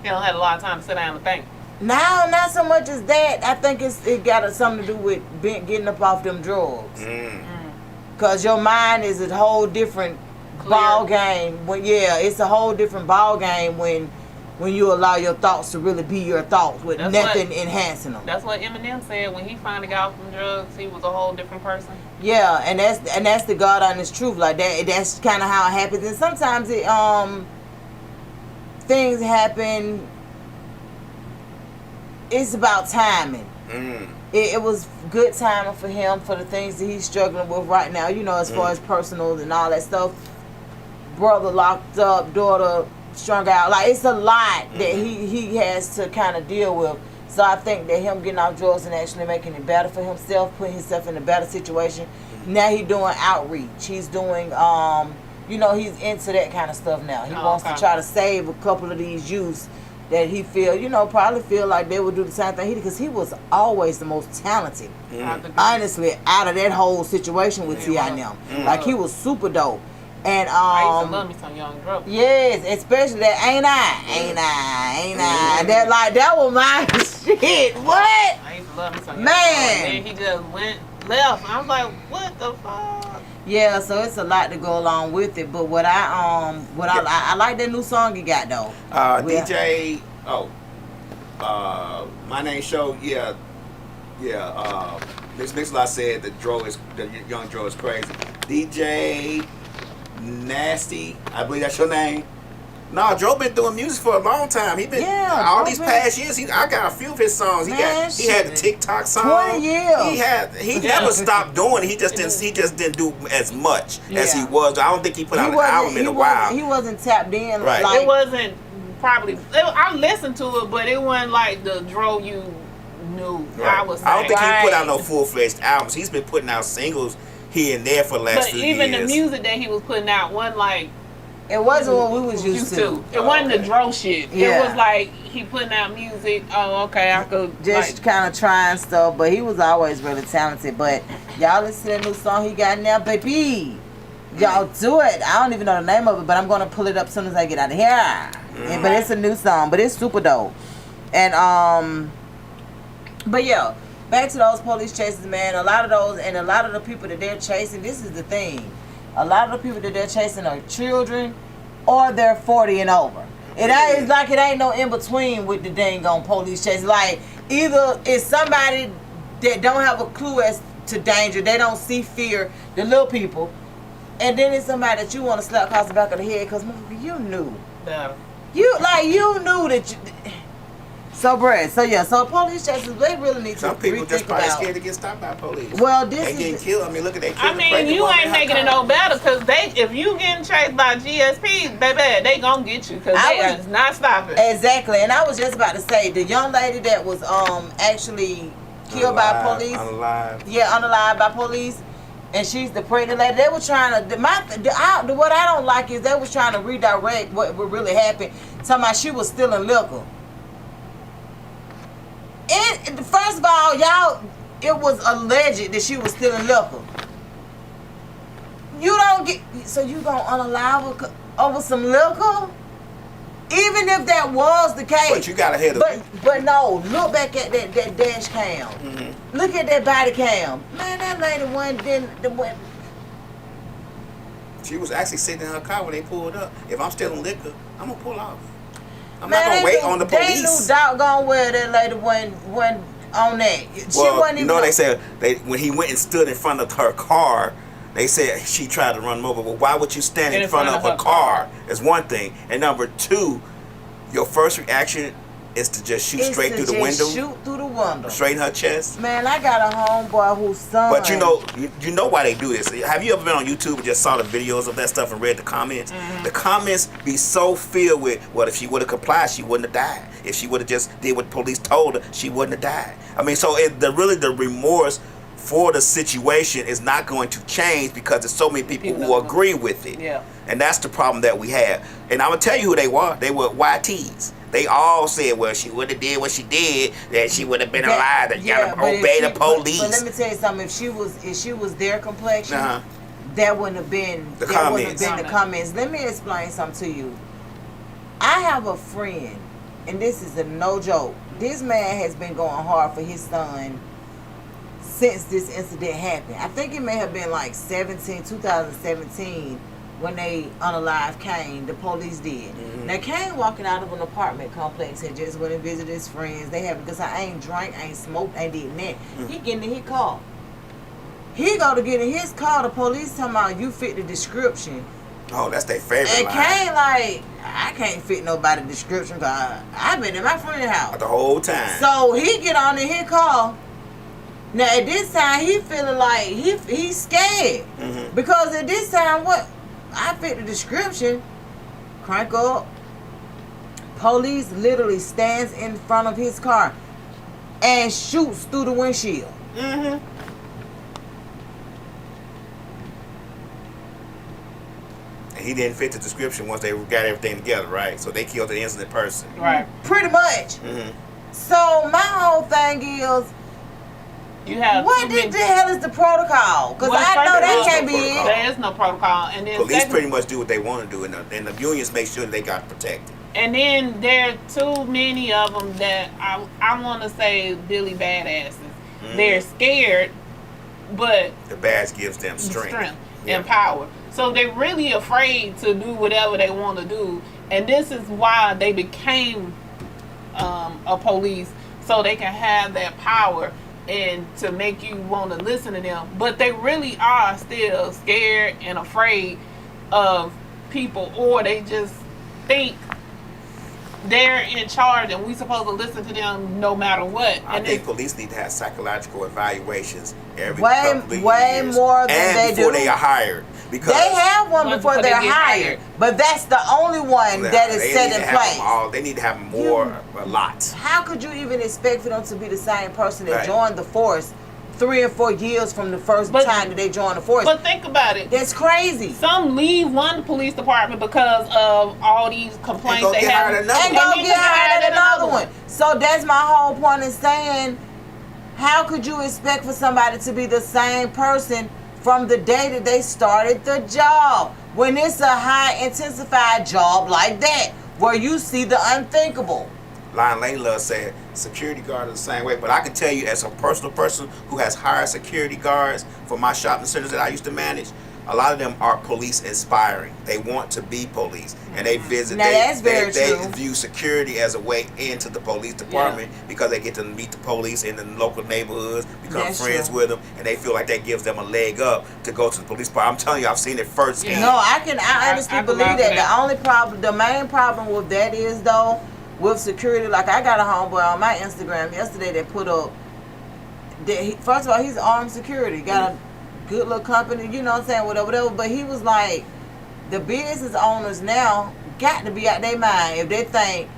He don't have a lot of time to sit down and think. No, not so much as that. I think it got something to do with getting up off them drugs. Cause your mind is a whole different ball game. It's a whole different ball game when you allow your thoughts to really be your thoughts with nothing enhancing them. That's what Eminem said when he finally got off from drugs. He was a whole different person. Yeah, and that's the God honest truth. Like that. That's kind of how it happens. And sometimes things happen. It's about timing. It was good timing for him for the things that he's struggling with right now. You know, as far as personal and all that stuff. Brother locked up, daughter strung out. Like, it's a lot that he has to kind of deal with. So I think that him getting off drugs and actually making it better for himself, putting himself in a better situation. Now he's doing outreach. He's doing, he's into that kind of stuff now. He wants to try to save a couple of these youths that he probably feel like they would do the same thing because he was always the most talented. Honestly, out of that whole situation with T.I. and them. Like, he was super dope. And I used to love me some Young Dro. Yes, especially that ain't I. That was my shit. What? I used to love me some Young Dro. And then he just left. I was like, what the fuck? Yeah, so it's a lot to go along with it. But I like that new song you got though. My name show. Mixalot said the young Dro is crazy. DJ Nasty, I believe that's your name. No, Dro been doing music for a long time. He been all these past years. I got a few of his songs. He had the TikTok song. 20 years. He never stopped doing it. He just didn't do as much as he was. I don't think he put out an album in a while. He wasn't tapped in. Right. It wasn't probably. I listened to it, but it wasn't like the Dro you knew. Right. I was. I don't think he put out no full-fledged albums. He's been putting out singles here and there for the last few years. But even the music that he was putting out wasn't like. It wasn't what we was used to. It wasn't the Dro shit. Yeah. It was like he putting out music. Oh, okay, I could just kind of trying stuff, but he was always really talented. But y'all listen to that new song he got now, baby. Y'all do it. I don't even know the name of it, but I'm gonna pull it up as soon as I get out of here. But it's a new song, but it's super dope. And but yeah, back to those police chases, man. A lot of the people that they're chasing. This is the thing. A lot of the people that they're chasing are children or they're 40 and over. It ain't no in between with the dang on police chase. Like, either it's somebody that don't have a clue as to danger, they don't see fear, the little people, and then it's somebody that you want to slap across the back of the head because you knew. Yeah. You knew that you. So, Brad, so police chases, they really need to some people rethink just probably about. scared to get stopped by police. Well, they getting killed. I mean, look at that. I mean, you ain't making it no better because if you getting chased by GSP, baby, they gonna get you because they are not stopping. Exactly, and I was just about to say the young lady that was actually killed by police. Unalive. Yeah, unalive by police. And she's the pregnant lady. They were trying to. What I don't like is they was trying to redirect what really happened. Talking about she was stealing liquor. First of all, y'all, it was alleged that she was stealing liquor. You don't get, so you gonna unalive her over some liquor? Even if that was the case. But you gotta hear the. But no, look back at that dash cam. Mm-hmm. Look at that body cam. Man, that lady went. She was actually sitting in her car when they pulled up. If I'm stealing liquor, I'm gonna pull off. I'm not gonna wait on the police. They knew doggone well that lady went on that. She wasn't even. They said when he went and stood in front of her car, they said she tried to run him over. Well, why would you stand in front of a car? Is one thing, and number two, your first reaction is to just shoot straight through the window. Shoot through the window. Straight in her chest. Man, I got a homeboy whose son. But you know why they do this. Have you ever been on YouTube and just saw the videos of that stuff and read the comments? Mm-hmm. The comments be so filled with, well, if she would have complied, she wouldn't have died. If she would have just did what the police told her, she wouldn't have died. I mean, so the remorse for the situation is not going to change because there's so many people who agree with it. Yeah. And that's the problem that we have. And I'm going to tell you who they were. They were YTs. They all said, well, she would have did what she did, that she would have been alive, that obey the police. But let me tell you something. If she was their complexion, that wouldn't have been the comments. Let me explain something to you. I have a friend, and this is a no joke. This man has been going hard for his son since this incident happened. I think it may have been like 2017. When they unalived Kane, the police did. Mm-hmm. Now Kane walking out of an apartment complex had just went and visited his friends. They have because I ain't drank, ain't smoked, ain't did that. Mm-hmm. He getting in his car. He go to get in his car. The police talking about you fit the description. Oh, that's their favorite. And line. Kane like I can't fit nobody's description because I've been in my friend's house the whole time. So he get on in his car. Now at this time he feeling like he's scared because at this time what. I fit the description. Crank up. Police literally stands in front of his car. and shoots through the windshield. Mm-hmm. And he didn't fit the description once they got everything together, right? So they killed the innocent person. Right. Pretty much. Mm-hmm. So my whole thing is, You have what the hell is the protocol? Because Well, I know that there's can't no be protocol. it. There is no protocol, and then Police second- pretty much do what they want to do, and the unions make sure they got protected. And then there are too many of them that I want to say Billy badasses. They're scared, but The badge gives them strength. and power. So they're really afraid to do whatever they want to do, and this is why they became a police, so they can have that power and to make you want to listen to them. But they really are still scared and afraid of people, or they just think they're in charge and we supposed to listen to them no matter what. I And think police need to have psychological evaluations every Way couple of years, more than and they before do. they are hired. Because They have one One before before they they're get hired, hired. but that's the only one that is they set need in to have place. them all. They need to have more, a lot. How could you even expect for them to be the same person that Right. joined the force 3 or 4 years from the first But- time that they joined the force? But think about it. That's crazy. Some leave one police department because of all these complaints go they get have. hired at another And one. go need get to hired at another one. one. So that's my whole point in saying, how could you expect for somebody to be the same person from the day that they started the job when it's a high intensified job like that where you see the unthinkable? Lion Layla said security guards are the same way, but I can tell you as a personal person who has hired security guards for my shopping centers that I used to manage, a lot of them are police inspiring. They want to be police, and they visit. Now, that's very they true. view security as a way into the police department because they get to meet the police in the local neighborhoods, become That's friends true. with them, and they feel like that gives them a leg up to go to the police department. I'm telling you, I've seen it firsthand. No, I honestly I believe believe that. that. The main problem with that is though, with security, like I got a homeboy on my Instagram yesterday that put up that first of all, he's armed security, got a good little company, you know what I'm saying, whatever, but he was like, the business owners now got to be out their mind if they think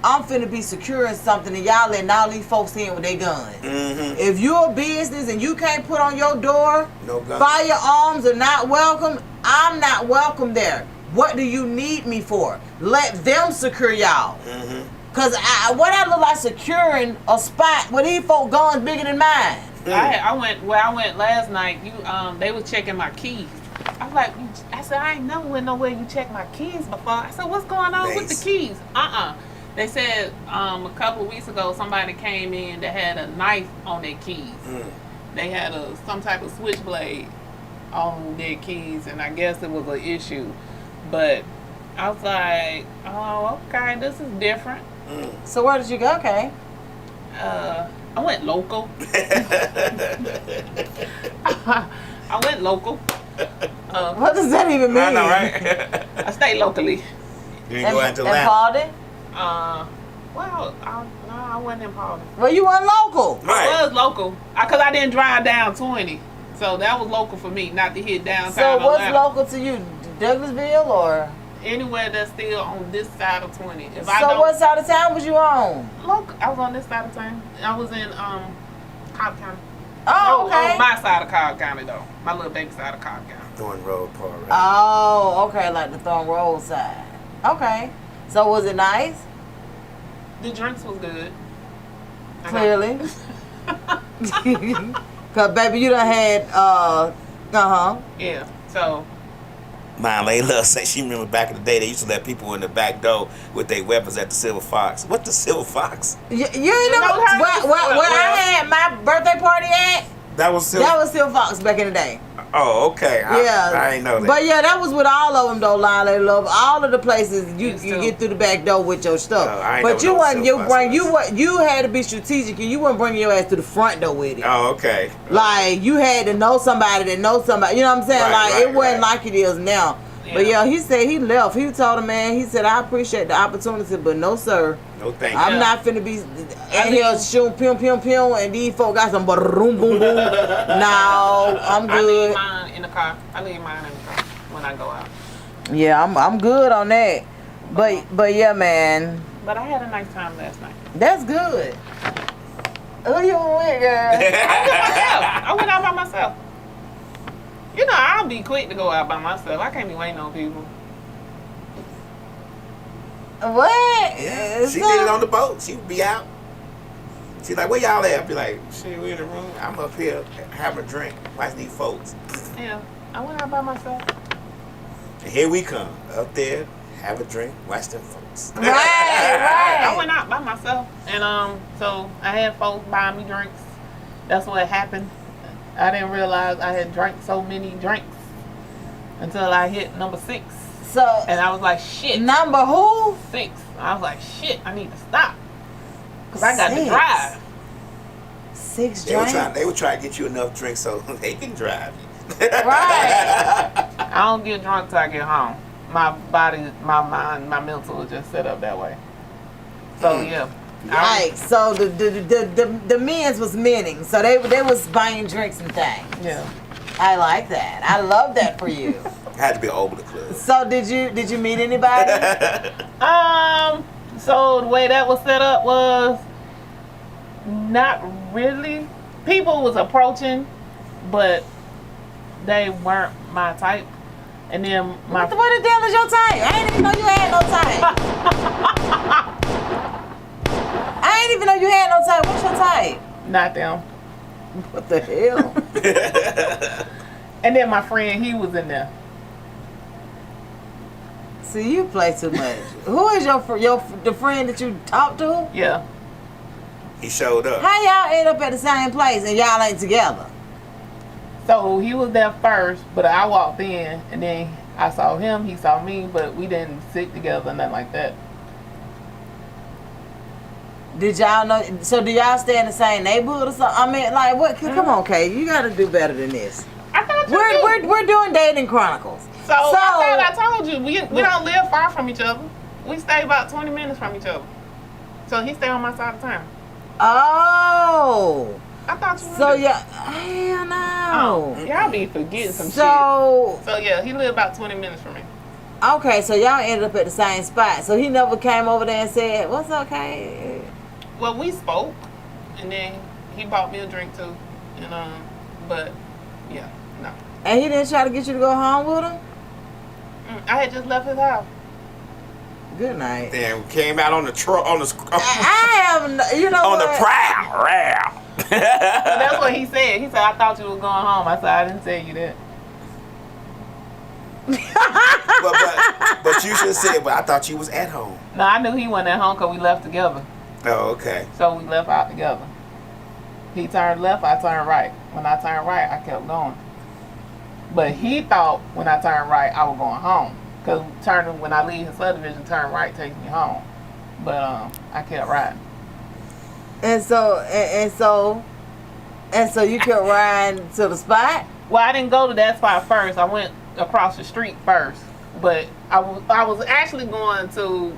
I'm finna be securing something and y'all letting all these folks in with their guns. Mm-hmm. If you're a business and you can't put on your door, No gun. firearms are not welcome, I'm not welcome there. What do you need me for? Let them secure y'all. Mm-hmm. Cause what I look like securing a spot where these folk guns bigger than mine. I went last night. They was checking my keys. I was like, I said, I ain't never went nowhere you check my keys before. I said, what's going on with the keys? They said a couple of weeks ago somebody came in that had a knife on their keys. They had some type of switchblade on their keys, and I guess it was an issue. But I was like, oh, okay, this is different. So where did you go, Kay? I went local. I went local. What does that even mean? I know, right? I stay locally. You didn't go out to Atlanta. Paulden? Well, I wasn't in Paulden. Well, you weren't local. Right. I was local because I didn't drive down 20, so that was local for me, not to hit downtown. So what's Atlanta. local to you? Douglasville or? Anywhere that's still on this side of 20. If I So don't, what side of town was you on? local, I was on this side of town. I was in Cobb County. Oh, No, okay. on my side of Cobb County though. My little baby side of Cobb County. Thorn Road Park. Right? Oh, okay, like the Thorn Road side. Okay. So was it nice? The drinks was good. Clearly. Cause baby, you done had Yeah. So Mine Layla said she remember back in the day they used to let people in the back door with their weapons at the Silver Fox. What the Silver Fox? You ain't know never how to- where I had my birthday party at? That was Silver. That was still Fox back in the day. Oh, okay. Yeah, I ain't know that. But yeah, that was with all of them though. Line they love all of the places you Yes, too. get through the back door with your stuff. Oh, I ain't but never you know wasn't Silver Fox you had to be strategic and you wasn't bringing your ass to the front door with it. Oh, okay. Like you had to know somebody that knows somebody. You know what I'm saying? Right, like right, it wasn't right. like it is now. But yeah, he said he left. He told him, man, he said, I appreciate the opportunity, but no, sir. No thank you. I'm not finna be in here shooting pim pim pim and these folks got some boom boom boom. No, I'm I leave good. mine in the car. I leave mine in the car when I go out. Yeah, I'm good on that. But yeah, man, But I had a nice time last night. that's good. Who you with, girl? I went out by myself. You know, I'll be quick to go out by myself. I can't be waiting on people. What? Yeah, she did it on the boat. She would be out. She's like, where y'all at? I'd be like, shit, we in the room. I'm up here having a drink. Watch these folks. Yeah, I went out by myself. And here we come. Up there, have a drink, watch them folks. Right, right. I went out by myself. And so I had folks buying me drinks. That's what happened. I didn't realize I had drank so many drinks until I hit number 6. So, and I was like, shit. Number who? 6. I was like, shit, I need to stop. Because I got to drive. 6 drinks? They were trying to get you enough drinks so they can drive you. Right. I don't get drunk till I get home. My body, my mind, my mental is just set up that way. So, yeah. Right. So the men's was menning. So they was buying drinks and things. Yeah. I like that. I love that for you. Had to be over the club. So did you meet anybody? So the way that was set up was not really. People was approaching, but they weren't my type. And then what the hell is your type? I didn't even know you had no type. I didn't even know you had no type. What's your type? Not them. What the hell? And then my friend, he was in there. See, you play too much. Who is the friend that you talked to? Yeah. He showed up. How y'all end up at the same place and y'all ain't together? So he was there first, but I walked in and then I saw him, he saw me, but we didn't sit together, nothing like that. Did y'all know? So do y'all stay in the same neighborhood or something? I mean, like, what? Come on, Kay, you got to do better than this. I thought you we're doing dating chronicles. So I thought I told you we don't live far from each other. We stay about 20 minutes from each other. So he stay on my side of town. Oh. I thought you. So yeah, hell no. Oh, y'all be forgetting some shit. So yeah, he lived about 20 minutes from me. Okay, so y'all ended up at the same spot. So he never came over there and said, "What's okay?" Well, we spoke, and then he bought me a drink too, and but yeah, no. And he didn't try to get you to go home with him? I had just left his house. Good night. Damn, came out on the truck on the. I have, you know, on what? the prowl. So that's what he said. He said, "I thought you was going home." I said, "I didn't tell you that." but you should have said, "But I thought you was at home." No, I knew he wasn't at home because we left together. Oh, okay. So we left out together. He turned left, I turned right. When I turned right, I kept going. But he thought when I turned right, I was going home. Because when I leave his subdivision, turn right takes me home. But I kept riding. And so you kept riding to the spot? Well, I didn't go to that spot first. I went across the street first. But I was actually going to,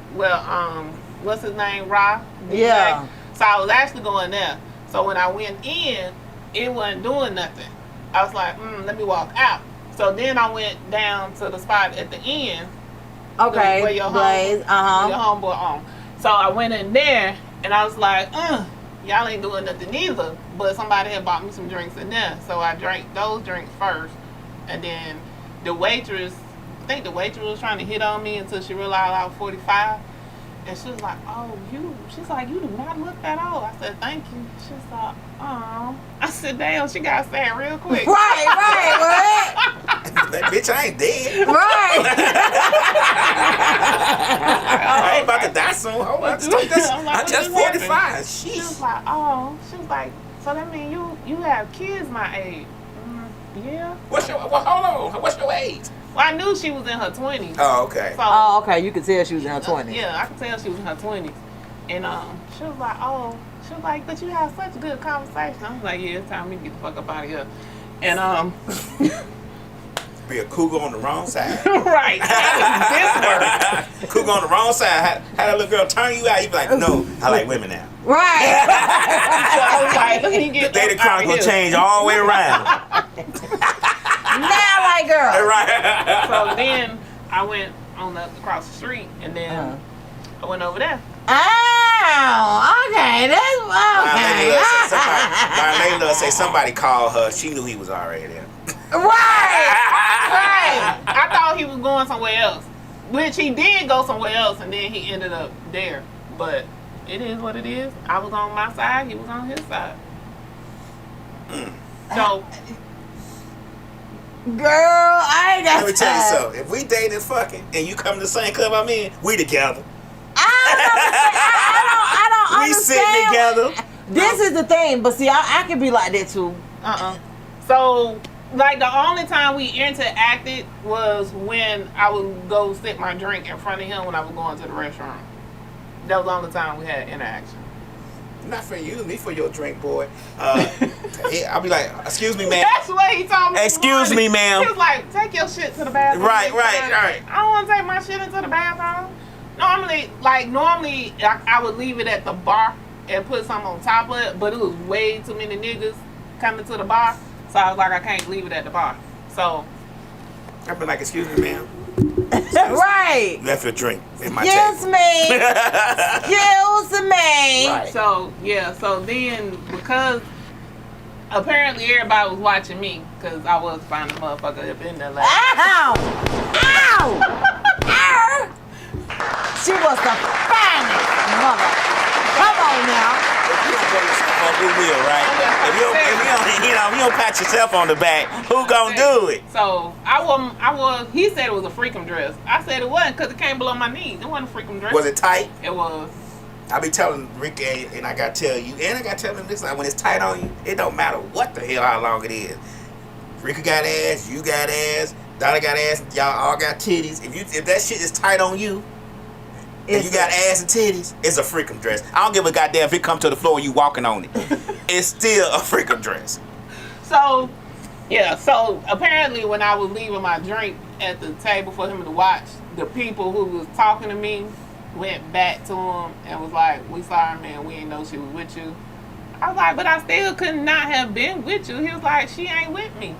what's his name, Ra? Yeah. So I was actually going there. So when I went in, it wasn't doing nothing. I was like, let me walk out. So then I went down to the spot at the end. Okay. Where your Blaze. homeboy on. So I went in there and I was like, y'all ain't doing nothing either. But somebody had bought me some drinks in there. So I drank those drinks first. And then the waitress, I think the waitress was trying to hit on me until she realized I was 45. And she was like, she's like, you do not look that old. I said, thank you. She's like, oh. I said, damn, she got sad real quick. Right, what? That bitch, I ain't dead. Right. I ain't about to die soon. Hold on, I'm just 45. She was like, she was like, so that means you have kids my age. Yeah. Hold on, what's your age? Well, I knew she was in her 20s. Oh, okay. So, Okay. You could tell she was in her 20s. Yeah, I could tell she was in her 20s. And she was like, but you have such good conversation. I was like, yeah, it's time for me to get the fuck up out of here. And be a cougar on the wrong side. Right. How does this work? Cougar on the wrong side. How that little girl turn you out? You be like, no, I like women now. Right. So I was like, let me get the dating Chronicles change all the way around. Now, like, girl. Right. So then I went across the street, and then I went over there. Okay, that's okay. Layla say somebody called her. She knew he was already there. Right. I thought he was going somewhere else, which he did go somewhere else, and then he ended up there. But it is what it is. I was on my side. He was on his side. So, Girl, I ain't got let me tell you something. If we dating fucking and you come to the same club I'm in, we together. I don't We sitting together. This is the thing, but see, I can be like that too. So, like, the only time we interacted was when I would go sit my drink in front of him when I was going to the restaurant. That was the only time we had interaction. Not for you, me for your drink, boy. I'll be like, excuse me, ma'am. That's what he told me. Excuse me, ma'am. He was like, take your shit to the bathroom. Right. I don't want to take my shit into the bathroom. Normally, I would leave it at the bar and put something on top of it, but it was way too many niggas coming to the bar, so I was like, I can't leave it at the bar. So I'd be like, excuse me, ma'am. Right. You left your drink in my Excuse table. me. Excuse me. Right. So then, because apparently everybody was watching me, because I was finding a motherfucker up in there like, Ow! Ow! Ow! She was the finest mother. Come on now. If you don't put yourself on, who will, right? If you don't pat yourself on the back, who gonna do it? So he said it was a freakum dress. I said it wasn't, because it came below my knees. It wasn't a freakum dress. Was it tight? It was. I be telling Rick, and I gotta tell you, and I gotta tell him this, like, when it's tight on you, it don't matter what the hell, how long it is. Ricky got ass, you got ass, Donna got ass, y'all all got titties. If that shit is tight on you, and you got ass and titties, it's a freakum dress. I don't give a goddamn if it come to the floor and you walking on it. It's still a freakum dress. So apparently when I was leaving my drink at the table for him to watch, the people who was talking to me went back to him and was like, we sorry, man, we ain't know she was with you. I was like, but I still could not have been with you. He was like, she ain't with me.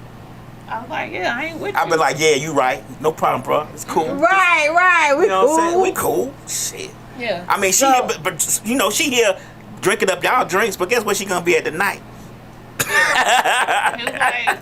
I was like, yeah, I ain't with you. I been like, yeah, you right. No problem, bro. It's cool. Right. We You know what I'm saying? cool. We cool. Shit. Yeah. I mean, she here, but she here drinking up y'all drinks, but guess where she gonna be at the night? He was like,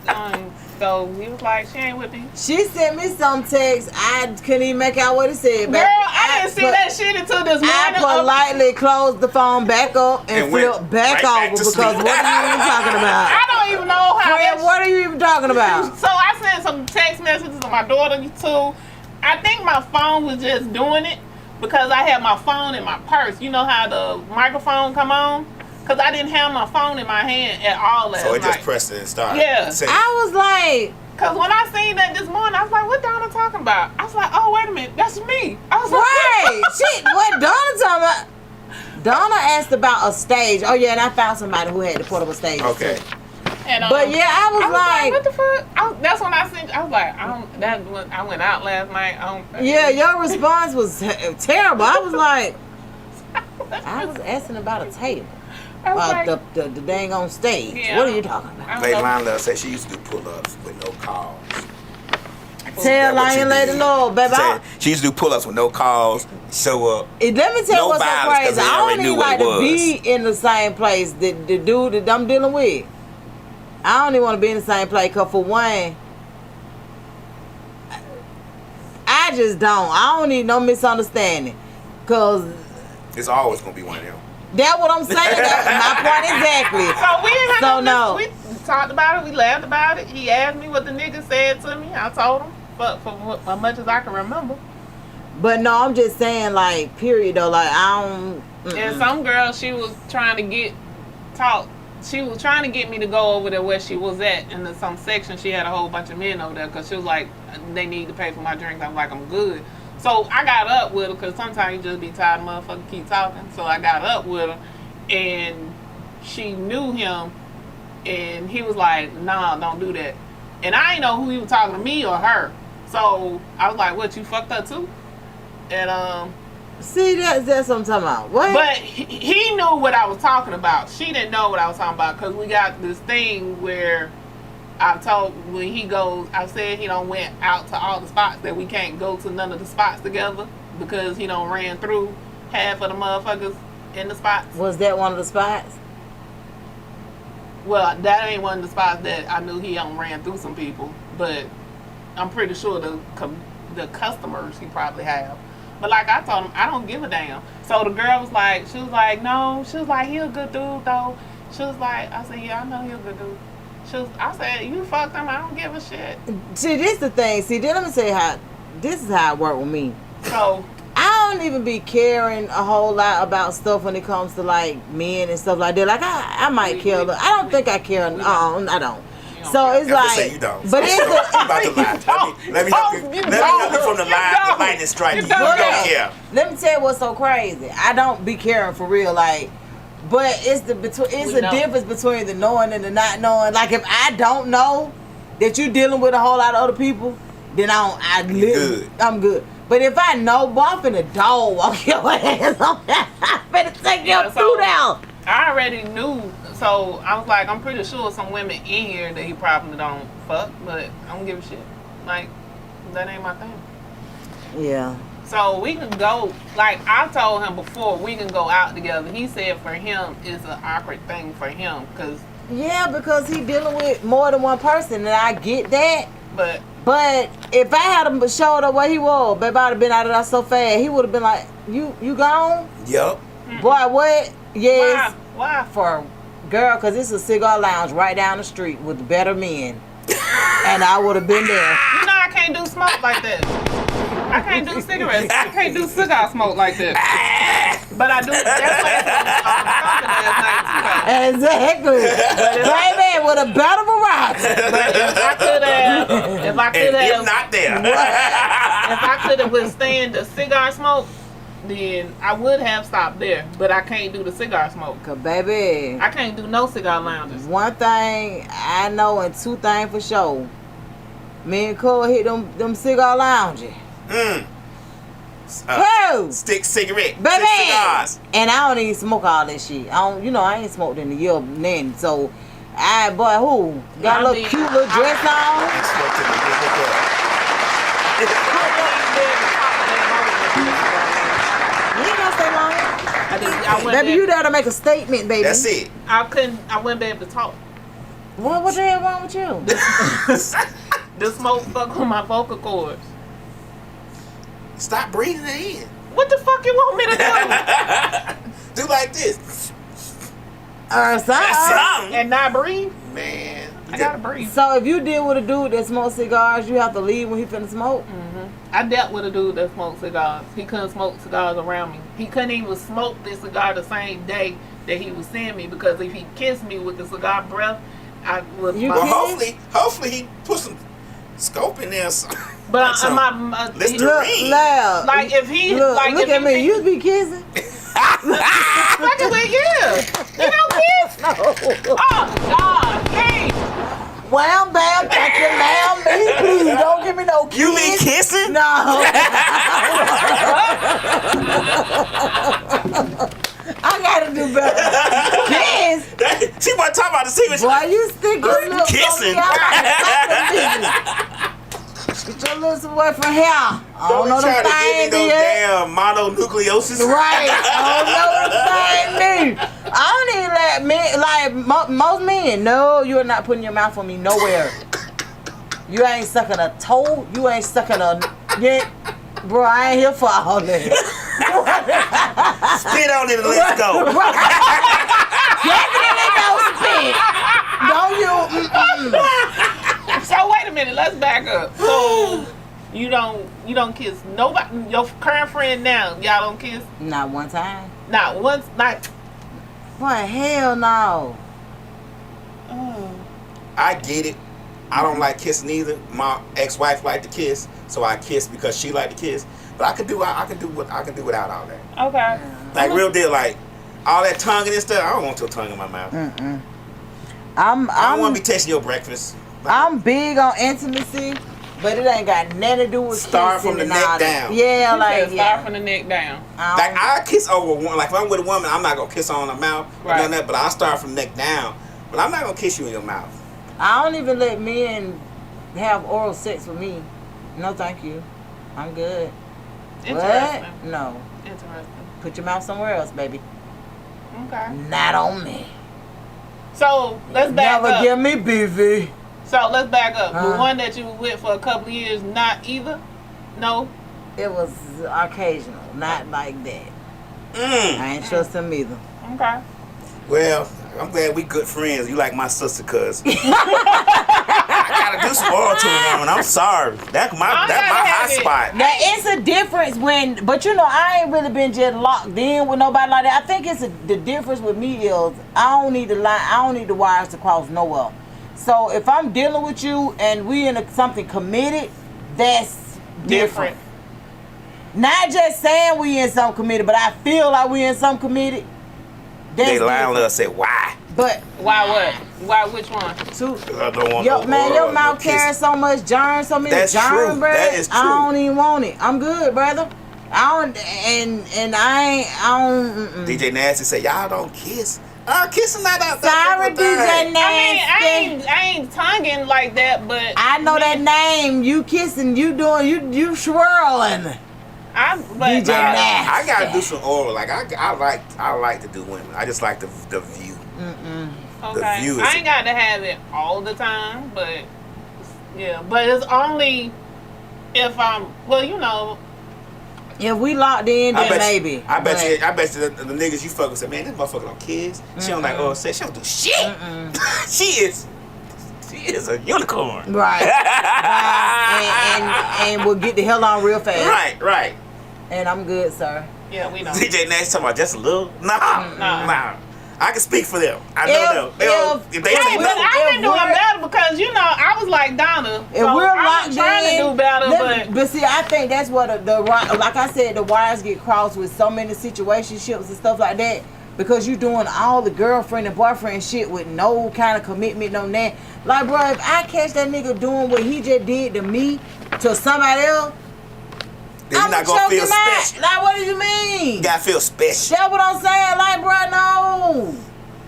so he was like, she ain't with me. She sent me some text. I couldn't even make out what it said. Girl, I didn't see that shit until this morning. I politely closed the phone back up and flipped back right back over to because sleep. what are you even talking about? I don't even know how Friend, that what are you even talking about? So I sent some text messages to my daughter too. I think my phone was just doing it because I had my phone in my purse. You know how the microphone come on? Because I didn't have my phone in my hand at all last night. So it just pressed it and started. Yeah. I was like, because when I seen that this morning, I was like, what Donna talking about? I was like, oh, wait a minute, that's me. I was like, right. Shit, what Donna talking about? Donna asked about a stage. Oh yeah, and I found somebody who had the portable stage. Okay. And, but yeah, I was like, what the fuck? That's when I seen. I was like, I went out last night. Yeah, your response was terrible. I was like, I was asking about a table. Like, the dang on stage. Yeah, what are you talking about? Lady Lionel said she used to do pull-ups with no calls. Tell Lion Lady Lord, baby. She used to do pull-ups with no calls. Show up. Let me tell you what's so crazy. I don't even like to be in the same place that the dude that I'm dealing with. I don't even want to be in the same place because for one, I just don't. I don't need no misunderstanding because it's always going to be one of them. That's what I'm saying. That's my point exactly. So we didn't have no. We talked about it. We laughed about it. He asked me what the nigga said to me. I told him, but for as much as I can remember. But no, I'm just saying, like, period though. Like, I don't. And some girl, she was trying to get me to go over there where she was at in some section. She had a whole bunch of men over there because she was like, they need to pay for my drinks. I'm like, I'm good. So I got up with her because sometimes you just be tired of motherfuckers keep talking. So I got up with her and she knew him and he was like, nah, don't do that. And I didn't know who he was talking to, me or her. So I was like, what, you fucked her too? And see, that's what I'm talking about. What? But he knew what I was talking about. She didn't know what I was talking about because we got this thing where I told when he goes, I said he don't went out to all the spots that we can't go to none of the spots together because he don't ran through half of the motherfuckers in the spots. Was that one of the spots? Well, that ain't one of the spots that I knew he ran through some people, but I'm pretty sure the customers he probably have. But like I told him, I don't give a damn. So the girl was like, no. She was like, he a good dude though. She was like, I said, yeah, I know he a good dude. I said, you fucked him, I don't give a shit. See, this the thing. See, then let me tell you how, this is how it worked with me. So, I don't even be caring a whole lot about stuff when it comes to like men and stuff like that. Like I might care. I don't think I care. I don't. So it's like, you don't. But it's about to lie. Let me help you. Let me help you from the lightning strike. You don't care. Let me tell you what's so crazy. I don't be caring for real. Like, but it's the difference between the knowing and the not knowing. Like if I don't know that you're dealing with a whole lot of other people, then I'm good. But if I know, boy, I'm finna dog walk your ass. I'm finna take your food out. I already knew. So I was like, I'm pretty sure some women in here that he probably don't fuck, but I don't give a shit. Like, that ain't my thing. Yeah. So we can go, like I told him before, we can go out together. He said for him, it's an awkward thing for him. Because he dealing with more than one person, and I get that. But if I had him showed up where he was, baby, I'd have been out of there so fast. He would have been like, you gone? Yup. Mm-hmm. Boy, what? Yes. Why? For girl, because it's a cigar lounge right down the street with better men. And I would have been there. You know I can't do smoke like that. I can't do cigarettes. I can't do cigar smoke like that. But I do. That's exactly. Baby, with a better variety. But if I could have, if not there. If I could have withstand the cigar smoke, then I would have stopped there. But I can't do the cigar smoke. Cause baby, I can't do no cigar lounges. One thing I know and two things for sure. Me and Cole hit them cigar lounges. Stick cigarette, baby. Stick cigars. And I don't even smoke all that shit. I ain't smoked in a year then. So, boy, who got a little cute little dress on? You ain't gonna stay long. Baby, you there to make a statement, baby. That's it. I wouldn't be able to talk. What the hell wrong with you? The smoke fuck on my vocal cords. Stop breathing it in. What the fuck you want me to do? Do like this. Something. And not breathe? Man. I gotta breathe. So if you deal with a dude that smokes cigars, you have to leave when he finna smoke? Mm-hmm. I dealt with a dude that smoked cigars. He couldn't smoke cigars around me. He couldn't even smoke this cigar the same day that he was seeing me, because if he kissed me with the cigar breath, I would. Hopefully he put some scope in there. But like loud. Like if he look at me, you be kissing. Fucking with you. You don't kiss? No. Oh God, hey. Wham bam, thank you, ma'am. Me, please don't give me no kiss. You be kissing? No. I gotta do better. Kiss. She wasn't talking about the secret. Boy, you stick your lips kissing. Get your lips away from here. I don't know the thing. Don't thing, damn mononucleosis. Right. I don't know the thing. I don't even let men, like most men, no, you are not putting your mouth on me nowhere. You ain't sucking a toe. You ain't sucking bro, I ain't here for all that. Spit on it and let's go. Definitely don't spit. Don't you? So wait a minute, let's back up. So you don't kiss nobody. Your current friend now, y'all don't kiss? Not one time. Not once. Not. Boy, hell no. I get it. I don't like kissing either. My ex-wife liked to kiss, so I kiss because she liked to kiss. But I can do without all that. Okay. Like real deal, like all that tonguing and stuff. I don't want your tongue in my mouth. I don't want to be tasting your breakfast. I'm big on intimacy, but it ain't got nothing to do with start kissing from the and neck all that. down. Yeah, start from the neck down. Like I kiss over one. Like if I'm with a woman, I'm not gonna kiss her on the mouth or right. none of that. But I start from neck down. But I'm not gonna kiss you in your mouth. I don't even let men have oral sex with me. No, thank you. I'm good. Interesting. What? No. Interesting. Put your mouth somewhere else, baby. Okay. Not on me. So let's back Never up. give me BV. So let's back up. The one that you were with for a couple of years, not either? No? It was occasional, not like that. I ain't trust him either. Okay. Well, I'm glad we good friends. You like my sister, cuz. I gotta do some oral to the woman. I'm sorry. That's my hot spot. Now it's a difference when, but you know, I ain't really been just locked in with nobody like that. I think it's the difference with me is I don't need the line. I don't need the wires to cross nowhere. So if I'm dealing with you and we in something committed, that's different. Not just saying we in something committed, but I feel like we in something committed. They lying to us, say why? But why what? Why which one? I don't want your mouth carrying so much germ, so many That's germ, true. bro. That is true. I don't even want it. I'm good, brother. I don't, and I don't. DJ Nasty say y'all don't kiss. Kissing not out there. Sorry, DJ Nasty. I ain't tonguing like that, but I know that name. You kissing, you doing, you swirling. DJ Nasty. I gotta do some oral. Like I like to do women. I just like the view. Okay. The view is I ain't got to have it all the time, but yeah. But it's only if I'm If we locked in, then maybe. I bet you the niggas you fuck with say, man, this motherfucker don't kiss. She don't like oral sex. She don't do shit. She is a unicorn. Right. and we'll get the hell on real fast. Right. And I'm good, sir. Yeah, we know. DJ Nash talking about just a little? Nah. I can speak for them. I know them. If they say but no, I've been doing better because I was like Donna. If we're I'm trying to do better, but see, I think that's what the like I said, the wires get crossed with so many situationships and stuff like that because you doing all the girlfriend and boyfriend shit with no kind of commitment on that. Like, bro, if I catch that nigga doing what he just did to me to somebody else, then you're not gonna feel special. Like, what do you mean? You gotta feel special. That's what I'm saying. Like, bro, no.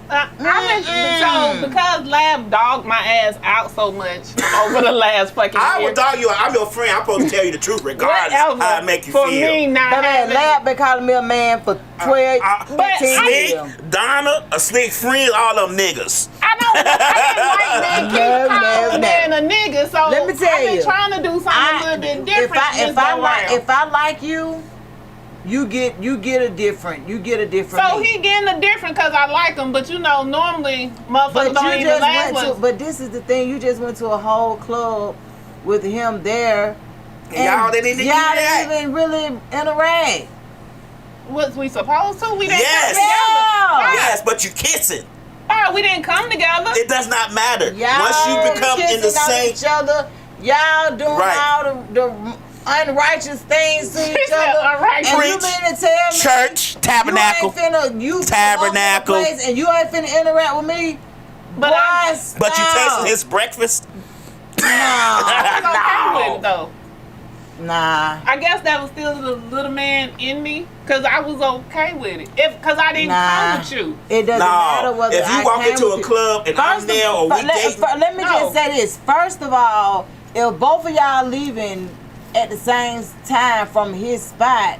So because Lab dogged my ass out so much over the last fucking year. I would dog you out. I'm your friend. I'm supposed to tell you the truth regardless of how it make you for feel. Me not having Lab been calling me a man for 12, 15 years. Slick, Donna, a slick friend, all them niggas. I didn't like men keep calling man a nigga, so let me tell I've been you, trying to do something a little bit different. If I like you, you get a different. So he getting a different because I like him, but normally motherfuckers don't even last. But this is the thing. You just went to a whole club with him there. And y'all didn't even really interact. Was we supposed to? We didn't come together. Yes, but you kissing. Oh, we didn't come together. It does not matter. Y'all once you become in the same each other, y'all doing all the unrighteous things to each other. And you mean to tell me church, tabernacle, tabernacle, and you ain't finna interact with me? But you tasted his breakfast? No. I was okay with it though. Nah. I guess that was still the little man in me because I was okay with it. Because I didn't come with you. It doesn't matter whether if you walk into a club and I'm there or we dating. Let me just say this. First of all, if both of y'all leaving at the same time from his spot,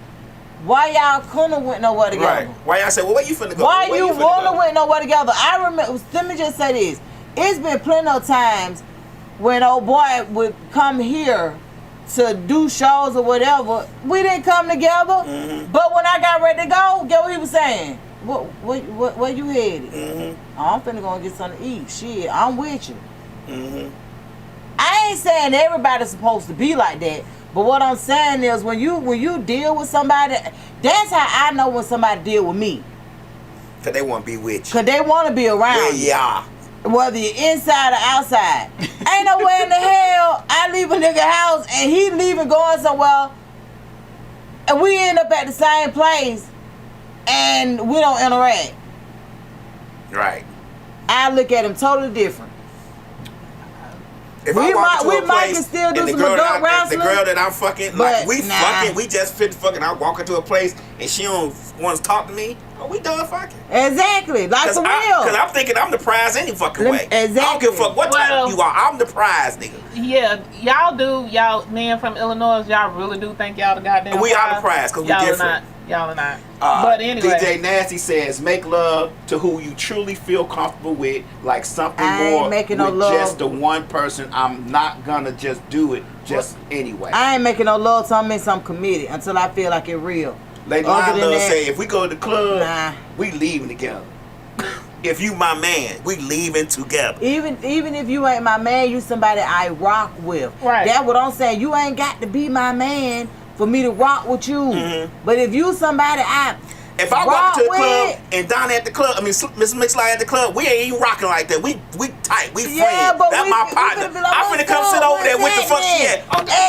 why y'all couldn't went nowhere together? Right. Why y'all say, well, where you finna go? Why you wanna went nowhere together? I remember. Let me just say this. It's been plenty of times when old boy would come here to do shows or whatever, we didn't come together. But when I got ready to go, guess what he was saying? Where you headed? I'm finna go and get something to eat. Shit, I'm with you. I ain't saying everybody's supposed to be like that, but what I'm saying is when you deal with somebody, that's how I know when somebody deal with me. Cause they want to be with you. Cause they want to be around you. Yeah. Whether you're inside or outside. Ain't nowhere in the hell I leave a nigga house and he leaving going somewhere and we end up at the same place and we don't interact. Right. I look at him totally different. If we I walk into a might place can still do and some adult wrestling. The girl that I'm fucking, like we just fit fucking. I walk into a place and she don't want to talk to me. Oh, we done fucking. Exactly, like for real. Because I'm thinking I'm the prize any fucking way. Exactly. I don't give a fuck what type you are. I'm the prize, nigga. Yeah, y'all men from Illinois, y'all really do think y'all the goddamn we are the prize because we different. Y'all are not. But anyway. DJ Nasty says, make love to who you truly feel comfortable with, like something more with just the one person. I'm not gonna just do it just anyway. I ain't making no love to me, so I'm committed until I feel like it's real. Lady Love say, if we go to the club, we leaving together. If you my man, we leaving together. Even if you ain't my man, you somebody I rock with. Right. That's what I'm saying. You ain't got to be my man for me to rock with you. Mm-hmm. But if you somebody if I walk to the club and Don at the club, Miss Mixalot at the club, we ain't even rocking like that. We tight, we friends. That's my partner. I'm finna come sit over there with the fuck she at.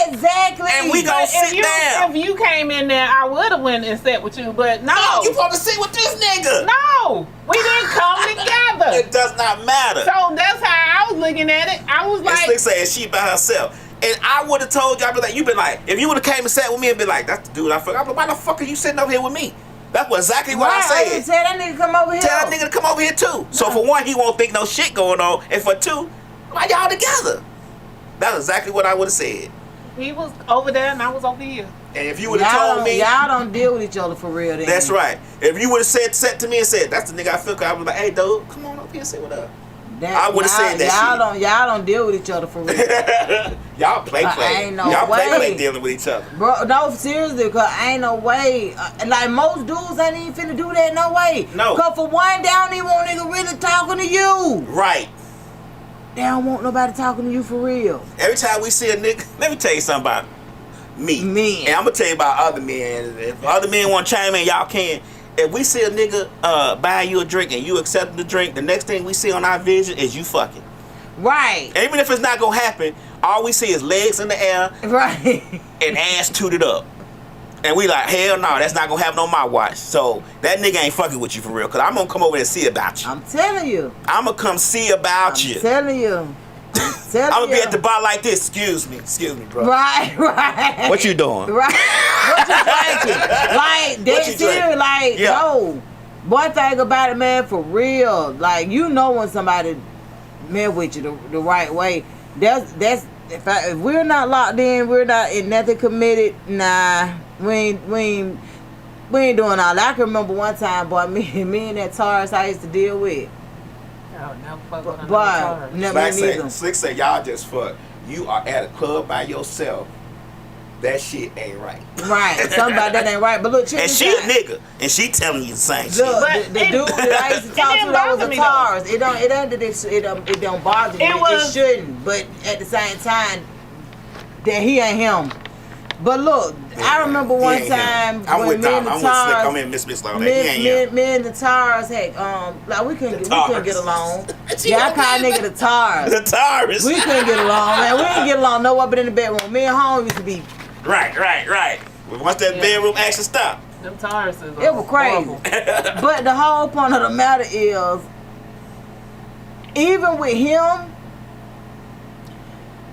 Exactly. And we gonna sit down. If you came in there, I would have went and sat with you, but no. You supposed to sit with this nigga. No, we didn't come together. It does not matter. So that's how I was looking at it. I was like, Slick saying she by herself. And I would have told you, I'd be like, you been like, if you would have came and sat with me and been like, that's the dude I fuck. I'm like, why the fuck are you sitting over here with me? That's exactly what I said. Tell that nigga to come over here. Tell that nigga to come over here too. So for one, he won't think no shit going on. And for two, why y'all together? That's exactly what I would have said. He was over there and I was over here. And if you would have told me, y'all don't deal with each other for real. Then. That's right. If you would have said to me and said, that's the nigga I fuck, I would be like, hey dude, come on up here and say what up. I would have said that y'all don't deal with each other for real. Y'all play. Ain't no y'all way. play dealing with each other. Bro, no, seriously, cause ain't no way. Like most dudes ain't even finna do that, no way. No. Cause for one, they don't even want nigga really talking to you. Right. They don't want nobody talking to you for real. Every time we see a nigga, let me tell you something about me. And I'm gonna tell you about other men. If other men want to chime in, y'all can. If we see a nigga buy you a drink and you accept the drink, the next thing we see on our vision is you fucking. Right. Even if it's not gonna happen, all we see is legs in the air. Right. And ass tooted up. And we like, hell no, that's not gonna happen on my watch. So that nigga ain't fucking with you for real. Cause I'm gonna come over and see about you. I'm telling you. I'm gonna come see about you. I'm telling you. I'm gonna be at the bar like this. Excuse me, bro. Right. What you doing? Right. What you drinking? Like that serious. Like yo. One thing about it, man, for real. Like you know when somebody met with you the right way. That's if we're not locked in, we're not in nothing committed. Nah, we ain't doing all that. I can remember one time, boy, me and that Taurus I used to deal with. But never Slick say y'all just fuck. You are at a club by yourself. That shit ain't right. Right. Somebody that ain't right. But look, and she a nigga, and she telling you the same shit. Look, the dude that I used to talk to that was a Taurus. It don't bother me. It shouldn't. But at the same time, that he ain't him. But look, I remember one time when me and the Taurus, me and the Taurus had like we couldn't get along. Yeah, I call nigga the Taurus. The Taurus. We couldn't get along, man. We didn't get along nowhere but in the bedroom. Me and home used to be. Right. Once that bedroom action stopped. Them Tauruses. It was crazy. But the whole point of the matter is, even with him,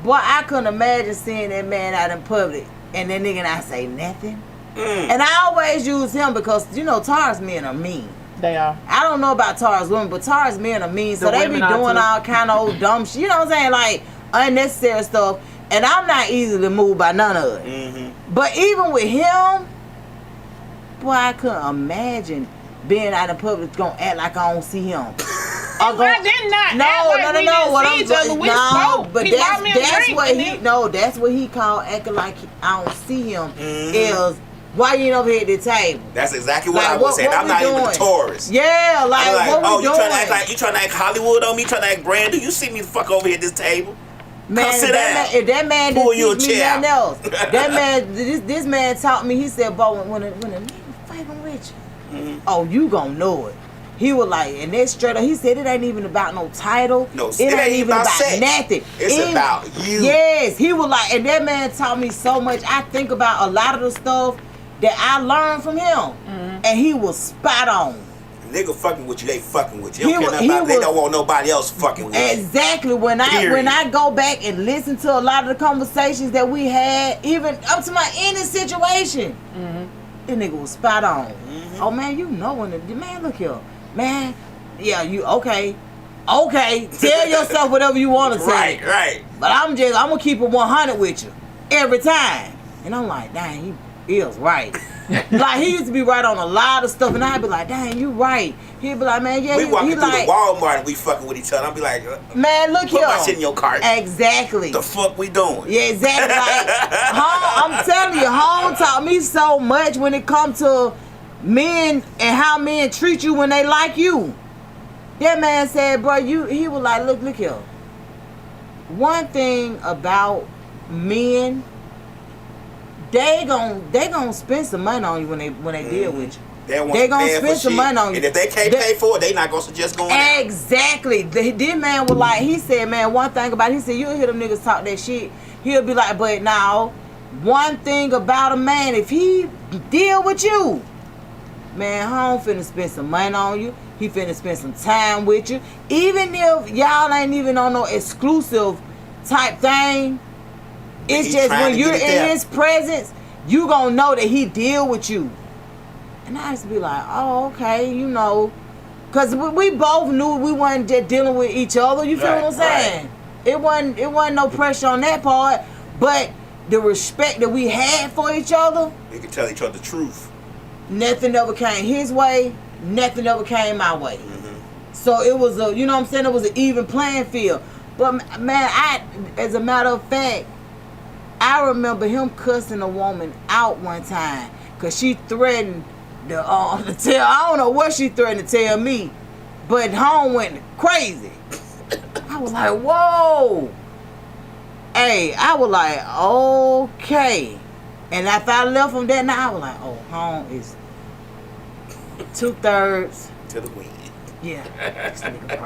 boy, I couldn't imagine seeing that man out in public. And that nigga not say nothing. And I always use him because, you know, Taurus men are mean. They are. I don't know about Taurus women, but Taurus men are mean. So they be doing all kind of old dumb shit. You know what I'm saying? Like, unnecessary stuff. And I'm not easily moved by none of it. Mm-hmm. But even with him, boy, I couldn't imagine being out in public gonna act like I don't see him. I did not. That's what he called acting like I don't see him. Is why you ain't over here at the table? That's exactly what I was saying. I'm not even a Taurus. Yeah, like what we doing? You trying to act Hollywood on me? Trying to act brand new? You see me the fuck over here at this table? Man, if that man didn't teach me nothing else, that man, this man taught me. He said, "Boy, when a nigga fighting with you, oh, you gonna know it." He was like, and that's straight up. He said it ain't even about no title. No, it ain't even about nothing. It's about you. Yes, he was like, and that man taught me so much. I think about a lot of the stuff that I learned from him, and he was spot on. Nigga fucking with you, they fucking with you. They don't want nobody else fucking with you. Exactly. When I go back and listen to a lot of the conversations that we had, even up to my any situation, that nigga was spot on. Oh man, you know when man look here. Man, yeah, you okay. Tell yourself whatever you want to say. Right. But I'm gonna keep it 100 with you every time. And I'm like, dang, He was right. Like, he used to be right on a lot of stuff, and I'd be like, dang, you right. He'd be like, man, yeah, we walking through like, the Walmart and we fucking with each other. I'll be like, man, look here. Put my shit in your cart. Exactly. The fuck we doing? Yeah, exactly. Like, I'm telling you, home taught me so much when it comes to men and how men treat you when they like you. That man said, bro, he was like, look here. One thing about men, they gon' spend some money on you when they deal with you. They gonna spend some money on you. And if they can't pay for it, they not gonna suggest going out. Exactly. This man was like, he said, man, one thing about it, he said, you'll hear them niggas talk that shit. He'll be like, but now, one thing about a man, if he deal with you, man, home finna spend some money on you. He finna spend some time with you. Even if y'all ain't even on no exclusive type thing, it's just when you're in his presence, you gonna know that he deal with you. And I used to be like, oh, okay, you know, because we both knew we wasn't just dealing with each other. You feel what I'm saying? Right. It wasn't no pressure on that part, but the respect that we had for each other. We could tell each other the truth. Nothing ever came his way. Nothing ever came my way. Mm-hmm. So it was you know what I'm saying? It was an even playing field. But man, as a matter of fact, I remember him cussing a woman out one time because she threatened to tell. I don't know what she threatened to tell me, but home went crazy. I was like, whoa. Hey, I was like, okay. And after I left from that night, I was like, oh, home is 2/3 to the wind. Yeah, this nigga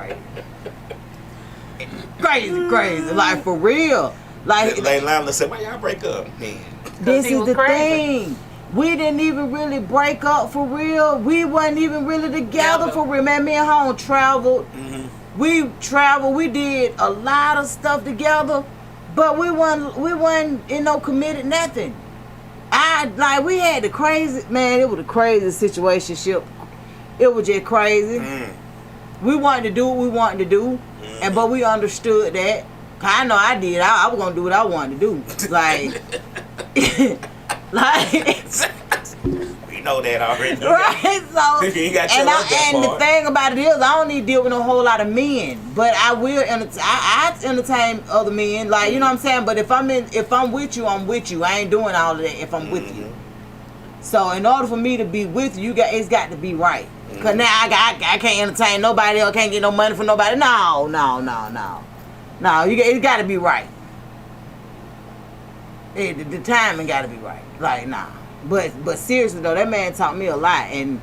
crazy. Like, for real. Like Lana said, why y'all break up? Man. This is the thing. We didn't even really break up for real. We wasn't even really together for real. Man, me and home traveled. Mm-hmm. We traveled. We did a lot of stuff together, but we wasn't in no committed nothing. We had the crazy, man, it was a crazy situationship. It was just crazy. Mm. We wanted to do what we wanted to do, but we understood that. I know I did. I was gonna do what I wanted to do. Like, we know that already. Right? So, you got and the thing about it is, I don't need to deal with a whole lot of men, but I will. I entertain other men, like, you know what I'm saying. But if I'm with you, I'm with you. I ain't doing all of that if I'm with you. So in order for me to be with you, it's got to be right. Cause now I can't entertain nobody else. Can't get no money from nobody. No. It got to be right. The timing got to be right. Like, nah. But seriously though, that man taught me a lot, and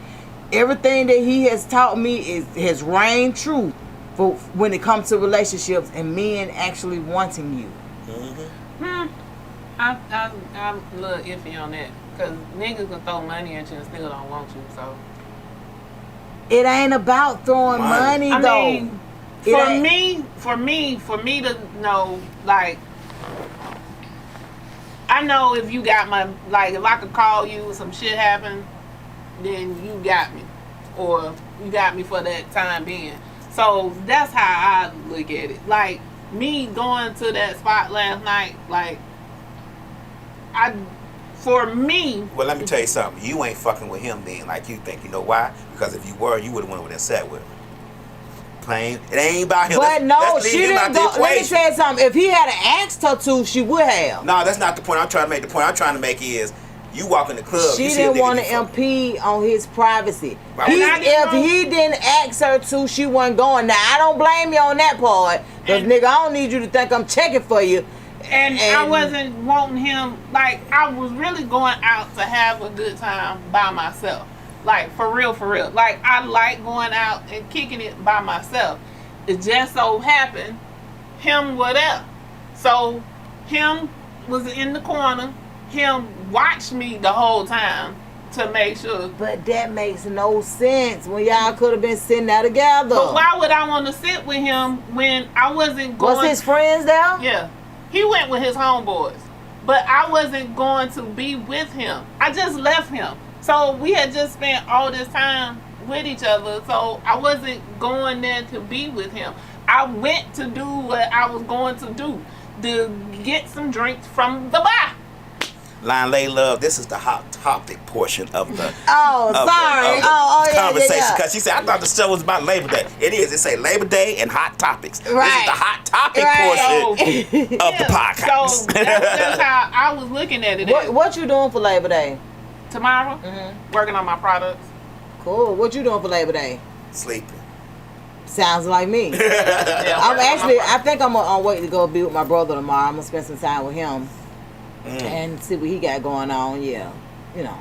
everything that he has taught me has reigned true for when it comes to relationships and men actually wanting you. Mm-hmm. I'm a little iffy on that, because niggas can throw money at you and still don't want you. So it ain't about throwing money though. I mean, for me to know, like, I know if you got my, like, if I could call you, some shit happen, then you got me. Or you got me for that time being. So that's how I look at it. Like, me going to that spot last night, like, for me. Well, let me tell you something. You ain't fucking with him then like you think. You know why? Because if you were, you would have went over there and sat with him. Plain. It ain't about him. But no, she didn't go. Let me tell you something. If he had asked her to, she would have. No, that's not the point I'm trying to make. The point I'm trying to make is, you walk in the club. She didn't want to impede on his privacy. If he didn't ask her to, she wasn't going. Now, I don't blame you on that part. Because, nigga, I don't need you to think I'm checking for you. And I wasn't wanting him, like, I was really going out to have a good time by myself. Like, for real. Like, I like going out and kicking it by myself. It just so happened, him was there. So, him was in the corner. Him watched me the whole time to make sure. But that makes no sense when y'all could have been sitting there together. But why would I want to sit with him when I wasn't going? Was his friends there? Yeah. He went with his homeboys. But I wasn't going to be with him. I just left him. So we had just spent all this time with each other. So I wasn't going there to be with him. I went to do what I was going to do. To get some drinks from the bar. Line Lay Love, this is the hot topic portion of the conversation. Because she said, I thought the show was about Labor Day. It is. It say Labor Day and hot topics. This is the hot topic portion of the podcast. So that's how I was looking at it. What you doing for Labor Day? Tomorrow, working on my products. Cool. What you doing for Labor Day? Sleeping. Sounds like me. I think I'm on way to go be with my brother tomorrow. I'm gonna spend some time with him and see what he got going on. Yeah, you know,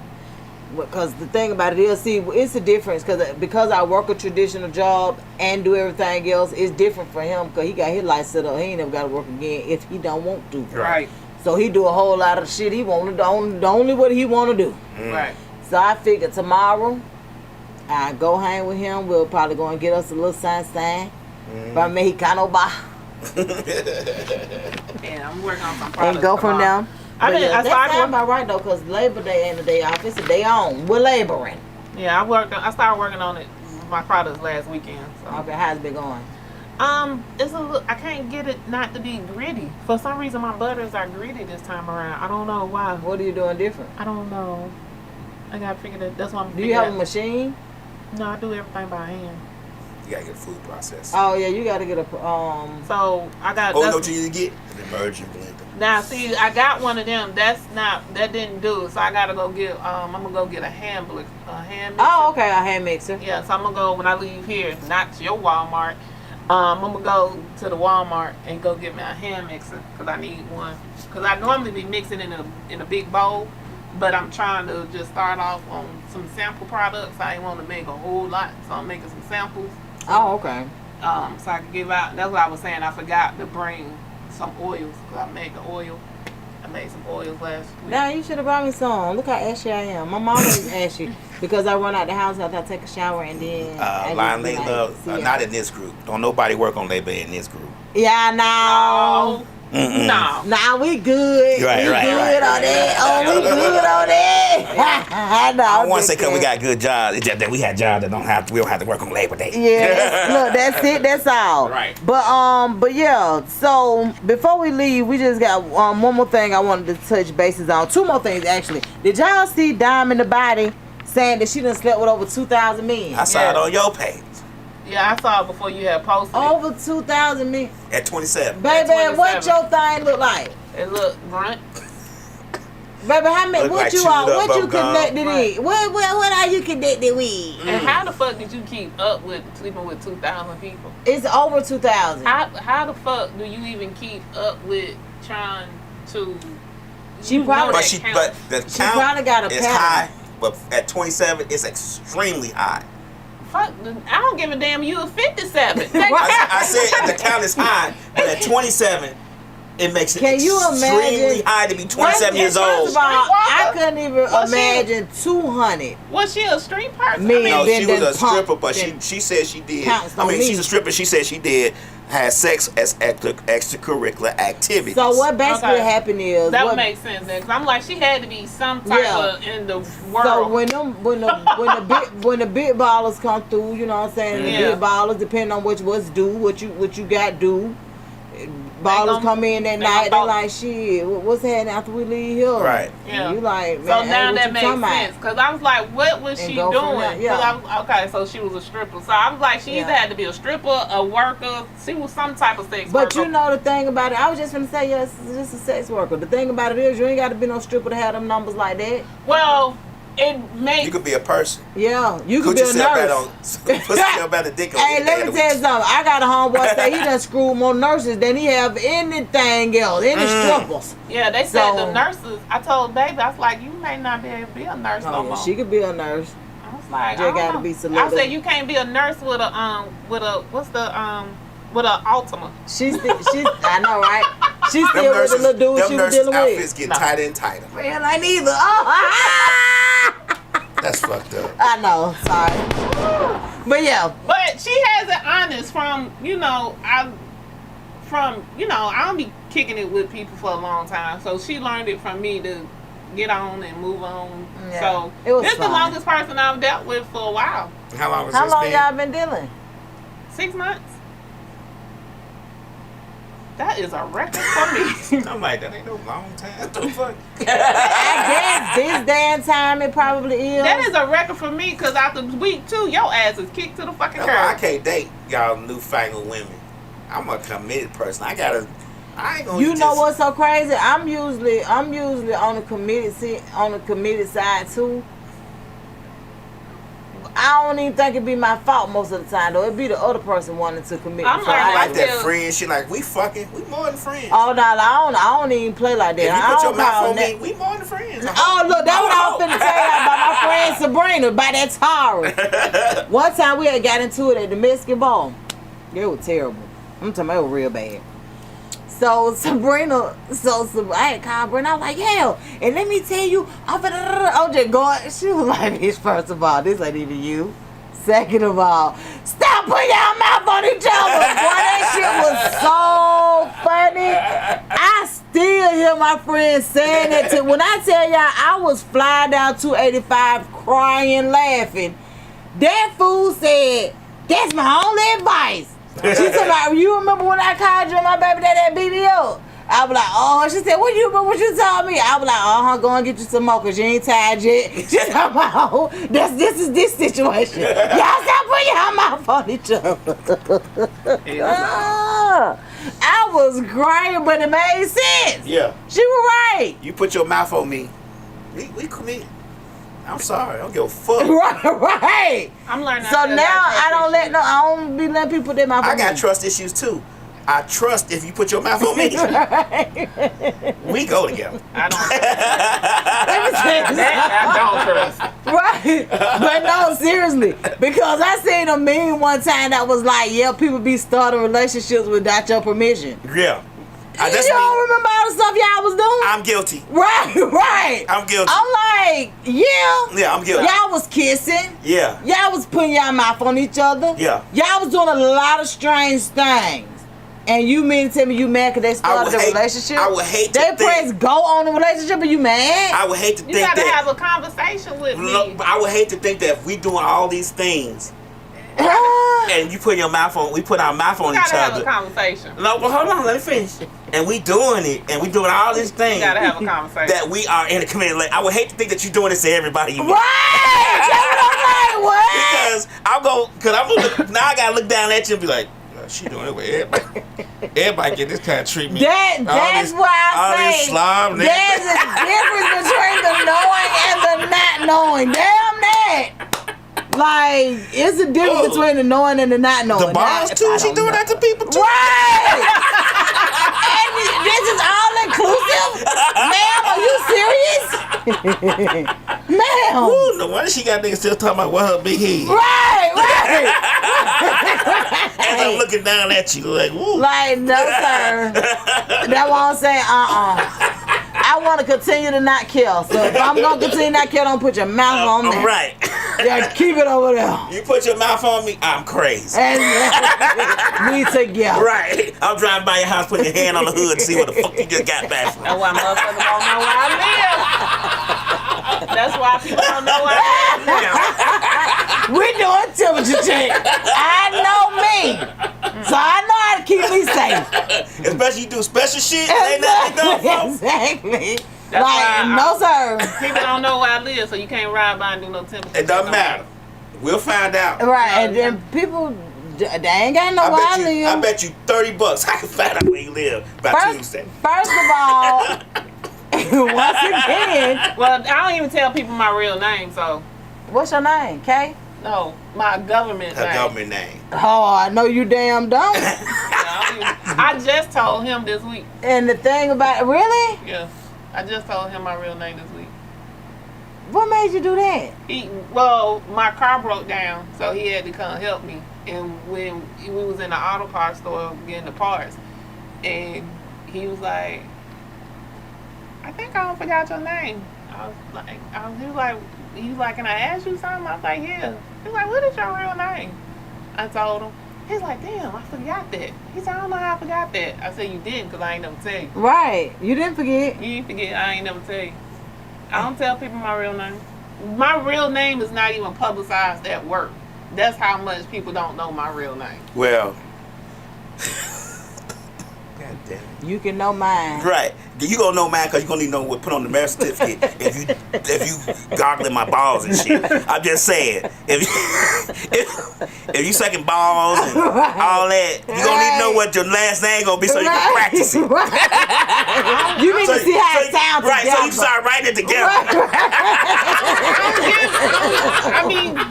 because the thing about it is, see, it's a difference because I work a traditional job and do everything else. It's different for him because he got his life set up. He ain't never got to work again if he don't want to. Right. So he do a whole lot of shit he want to do. Only what he want to do. Right. So I figured tomorrow I go hang with him. We'll probably go and get us a little sign from Mexicano bar. Yeah, I'm working on some products. And go from tomorrow. them. That sounds about right though, because Labor Day ain't a day off. It's a day on. We're laboring. Yeah, I started working on it, my products last weekend. So. Okay, how's it been going? It's a little, I can't get it not to be gritty. For some reason, my butters are gritty this time around. I don't know why. What are you doing different? I don't know. I gotta figure that. That's what I'm. Do you have a machine? No, I do everything by hand. You gotta get a food processor. Oh yeah, you gotta get a So I got. Oh, what you need to get? An emerging blender. Now see, I got one of them. That didn't do it. So I gotta go get. I'm gonna go get a hand mixer. Oh, okay, a hand mixer. Yeah, so I'm gonna go when I leave here, not to your Walmart. I'm gonna go to the Walmart and go get me a hand mixer because I need one. Because I normally be mixing in a big bowl, but I'm trying to just start off on some sample products. I ain't want to make a whole lot, so I'm making some samples. Oh, okay. So I can give out. That's what I was saying. I forgot to bring some oils because I made the oil. I made some oils last week. Now you should have brought me some. Look how ashy I am. My mom is ashy because I run out the house after I take a shower and then. Line Lay Love, not in this group. Don't nobody work on labor in this group. Yeah, no. No. Nah, we good. Right, we good on that. Oh, we good on that. I don't want to say because we got good jobs. It's just that we had jobs that we don't have to work on Labor Day. Yeah, look, that's it. That's all. Right. But yeah. So before we leave, we just got one more thing I wanted to touch bases on. Two more things actually. Did y'all see Dime in the Body saying that she done slept with over 2,000 men? I saw it on your page. Yeah, I saw it before you had posted. Over 2,000 men. At 27. Baby, what your thing look like? It look grunt. Baby, how many? Look What like you chewed are? up What you bubble gum. connected in? What are you connected with? And how the fuck did you keep up with sleeping with 2,000 people? It's over 2,000. How the fuck do you even keep up with trying to? She you probably- know But that the She count probably got a is pattern. high, but at 27, it's extremely high. Fuck, I don't give a damn. You a 57. I said the count is high, but at 27, it makes it Can you extremely imagine? high to be 27 years First old. of all, I couldn't even Well, she- imagine 200. Was she a street person? Me. No, Then she was a pump, stripper, but then she said she did. counts I on mean, me. she's a stripper. She said she did have sex as extracurricular activities. So what basically happened is That what, would make sense then, 'cause I'm like, she had to be some type of in the world. So when the big ballers come through, you know what I'm saying? The Yeah. big ballers, depending on what you got do. Ballers come in that night, they're like, shit, what's happening after we leave here? Right. Yeah. And you like, man, So hey, now what that you makes talking about? sense, because I was like, what was And she go from doing? there, yeah. 'Cause okay, so she was a stripper. So I was like, she either had to be a stripper, a worker. She was some type of sex But worker. you know the thing about it, I was just gonna say, yes, it's just a sex worker. The thing about it is, you ain't got to be no stripper to have them numbers like that. Well, it makes. You could be a person. Yeah, you could Put be a yourself nurse. put yourself at a dick on Hey, your let head. me tell you something. I got a homeboy say he done screwed more nurses than he have anything else, any strippers. Yeah, they said So- the nurses. I told baby, I was like, you may not be able to be a nurse no Oh, more. yeah, she could be a nurse. I was like, They I don't gotta know. be I selective. said you can't be a nurse with a with a Ultima. She's I know, right? She's Them still with the nurses, little dude them she was nurses' dealing outfits with. get tighter and tighter. Man, I neither. Oh, That's fucked up. I know. Sorry, but yeah. But she has it honest from, I don't be kicking it with people for a long time. So she learned it from me to get on and move on. Yeah, So it was this is the fine. longest person I've dealt with for a while. How long has How this long been? y'all been dealing? 6 months. That is a record for me. I'm like, that ain't no long time. What the fuck? I guess this day and time it probably is. That is a record for me because after week 2, your ass is kicked to the fucking curb. I can't date y'all newfangled women. I'm a committed person. I ain't gonna. You know what's so crazy? I'm usually on the committed side too. I don't even think it be my fault most of the time though. It be the other person wanting to commit. I'm so learning like that friend shit. Like we fucking. We more than friends. Oh no, I don't even play like that. If you I put don't your mouth call on that. me, we more than friends. Oh look, that's what I was finna tell you about my friend Sabrina, by that Tara. One time we had got into it at the Mexican bar. It was terrible. I'm talking about it was real bad. So Sabrina, I had called Sabrina. I was like, yeah, and let me tell you, I'm just going. She was like, bitch, first of all, this ain't even you. Second of all, stop putting your mouth on each other. Boy, that shit was so funny. I still hear my friends saying that to. When I tell y'all, I was flying down 285 crying, laughing. That fool said, that's my only advice. She said, about, you remember when I called you and my baby daddy beat me up? I was like, oh, she said, what you told me? I was like, go and get you some more because you ain't tired yet. She said, oh, this is this situation. Y'all stop putting your mouth on each other. I was crying, but it made sense. Yeah. She was right. You put your mouth on me. We commit. I'm sorry. I don't give a fuck. Right. I'm learning. So now I don't be letting people put their mouth on me. I got trust issues too. I trust if you put your mouth on me. We go together. I don't trust. Right. But no, seriously. Because I seen a meme one time that was like, yeah, people be starting relationships without your permission. Yeah. You don't remember all the stuff y'all was doing? I'm guilty. Right. I'm guilty. I'm like, yeah. Yeah, I'm guilty. Y'all was kissing. Yeah. Y'all was putting y'all mouth on each other. Yeah. Y'all was doing a lot of strange things. And you mean to tell me you mad because they started a relationship? I would hate to think. They press go on the relationship and you mad? I would hate to think that. You gotta have a conversation with me. I would hate to think that if we doing all these things and you put your mouth on, we put our mouth on each other. You gotta have a conversation. No, but hold on, let me finish. And we doing it, and we doing all these things. You gotta have a conversation. That we are in a committed. Like, I would hate to think that you're doing this to everybody you meet. Right! What? Because now I gotta look down at you and be like, she doing it with everybody. Everybody get this kind of treatment. That's why I say there's a difference between the knowing and the not knowing. Damn that. Like, it's a difference between the knowing and the not knowing. The boss too, she doing that to people too. Right. And this is all inclusive? Ma'am, are you serious? Ma'am. Ooh, no wonder she got niggas still talking about what her big head. Right. As I'm looking down at you, like, woo. Like, no, sir. That's why I'm saying, I want to continue to not kill. So if I'm going to continue to not kill, don't put your mouth on me. Right. Yeah, keep it over there. You put your mouth on me, I'm crazy. We together. Right. I'm driving by your house, putting your hand on the hood to see what the fuck you just got back from. That's why motherfuckers don't know where I live. That's why people don't know where I live. We doing temperature check. I know me. So I know how to keep me safe. Especially you do special shit. Ain't nothing going for. Exactly. That's like, no sir. People don't know where I live, so you can't ride by and do no temperature. It doesn't matter. We'll find out. Right, and then people, they ain't got no where I live. I bet you $30 I can find out where you live by Tuesday. First of all, once again. Well, I don't even tell people my real name, so. What's your name, Kay? No, my government name. Her government name. Oh, I know you damn don't. I just told him this week. And the thing about really? Yeah. I just told him my real name this week. What made you do that? Well, my car broke down, so he had to come help me. And when we was in the auto parts store getting the parts, and he was like, I think I forgot your name. He was like, can I ask you something? I was like, yeah. He was like, what is your real name? I told him. He's like, damn, I forgot that. He said, I don't know how I forgot that. I said, you didn't, because I ain't never tell you. Right. You didn't forget. You didn't forget. I ain't never tell you. I don't tell people my real name. My real name is not even publicized at work. That's how much people don't know my real name. Well, God You can know mine. Right. You gonna know mine because you gonna need to know what put on the marriage certificate if you goggling my balls and shit. I'm just saying. If you sucking balls and all that, you gonna need to know what your last name gonna be so you can practice it. You need to see how it sounds. Right, together. so you start writing it together.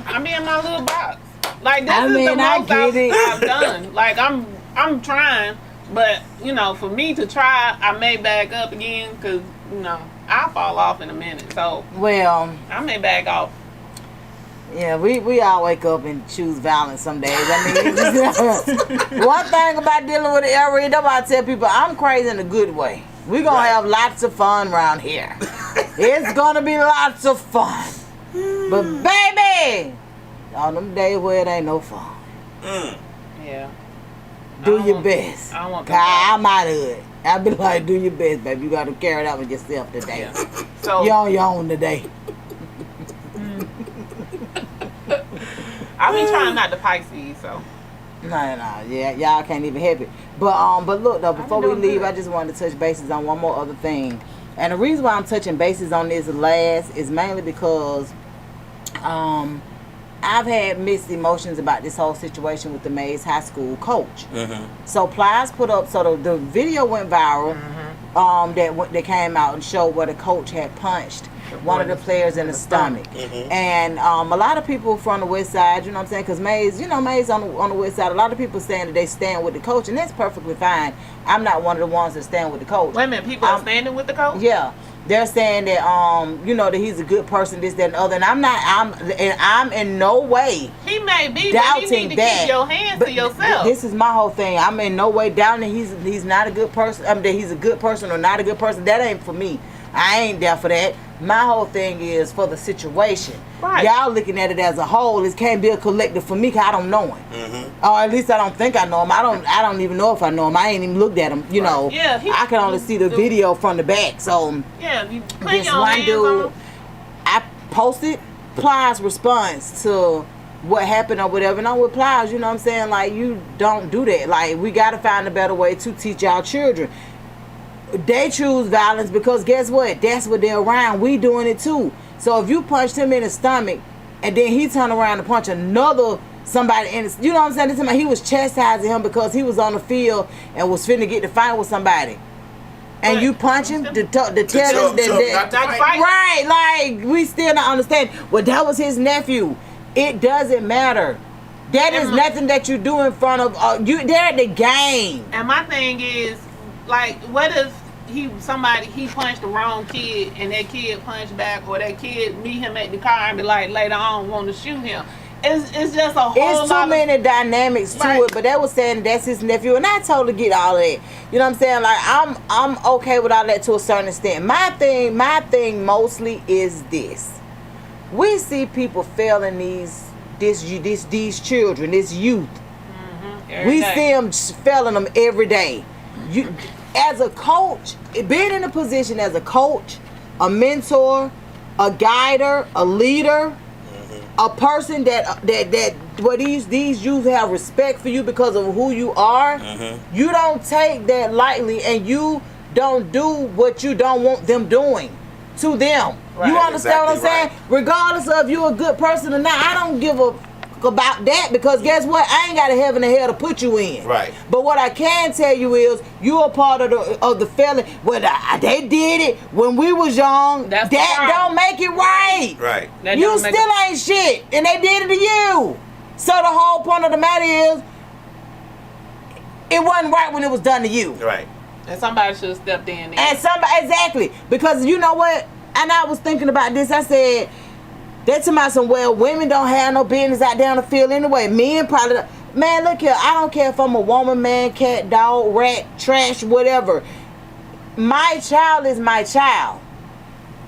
I'm in my little box. Like this is the most I've done. Like I'm trying, but you know, for me to try, I may back up again because you know I'll fall off in a minute. So I may back off. Yeah, we all wake up and choose violence some days. I mean, one thing about dealing with the area, nobody tell people I'm crazy in a good way. We're gonna have lots of fun around here. It's gonna be lots of fun. But baby, on them days where it ain't no fun. Yeah. Do your best. I want I'm out of it. I be like, do your best, baby. You gotta carry it out with yourself today. Yeah. So you're on your own today. I be trying not to Pisces, so. No, yeah, y'all can't even help it. But look though, before we leave, I just wanted to touch bases on one more other thing. And the reason why I'm touching bases on this last is mainly because I've had mixed emotions about this whole situation with the Mays High School coach. So Plies put up, so the video went viral. That came out and showed where the coach had punched one of the players in the stomach. And a lot of people from the West Side, you know what I'm saying, because Mays, Mays on the West Side, a lot of people saying that they stand with the coach, and that's perfectly fine. I'm not one of the ones that stand with the coach. Wait a minute, people are standing with the coach? Yeah. They're saying that that he's a good person, this, that, and the other, and I'm in no way he may be doubting but you need to that. Keep your hands to yourself. This is my whole thing. I'm in no way doubting that he's not a good person. That he's a good person or not a good person. That ain't for me. I ain't there for that. My whole thing is for the situation. Right. Y'all looking at it as a whole. It can't be a collective for me because I don't know him. Or at least I don't think I know him. I don't even know if I know him. I ain't even looked at him. You know. Yeah, I can only see the video from the back. So yeah, you put this your one hands dude, on him. I posted Plies' response to what happened or whatever. And I'm with Plies, you know what I'm saying? Like, you don't do that. Like, we got to find a better way to teach our children. They choose violence because guess what? That's what they're around. We doing it too. So if you punched him in the stomach and then he turned around to punch somebody in his, you know what I'm saying? He was chastising him because he was on the field and was finna get to fight with somebody. And you punch him to tell him that right, like we still not understand. Well, that was his nephew. It doesn't matter. That is nothing that you do in front of you. They're at the game. And my thing is, like, what if he punched the wrong kid and that kid punched back, or that kid meet him at the car and be like later on want to shoot him? It's just a whole lot. It's too many dynamics to it, but they were saying that's his nephew, and I totally get all that. You know what I'm saying? Like I'm okay with all that to a certain extent. My thing mostly is this: we see people failing these children, this youth. We see them failing them every day. As a coach, being in a position as a coach, a mentor, a guider, a leader, a person that where these youth have respect for you because of who you are, you don't take that lightly, and you don't do what you don't want them doing to them. Right, you understand what I'm saying? Regardless of if you're a good person or not, I don't give a about that, because guess what? I ain't got a heaven and hell to put you in. Right. But what I can tell you is you're a part of the felon. Well, they did it when we was young. That don't make it right. Right. You still ain't shit, and they did it to you. So the whole point of the matter is, it wasn't right when it was done to you. Right. And somebody should have stepped in. Exactly, because you know what? And I was thinking about this. I said, they're talking about women don't have no business out there on the field anyway. Men probably don't. Man, look here. I don't care if I'm a woman, man, cat, dog, rat, trash, whatever. My child is my child.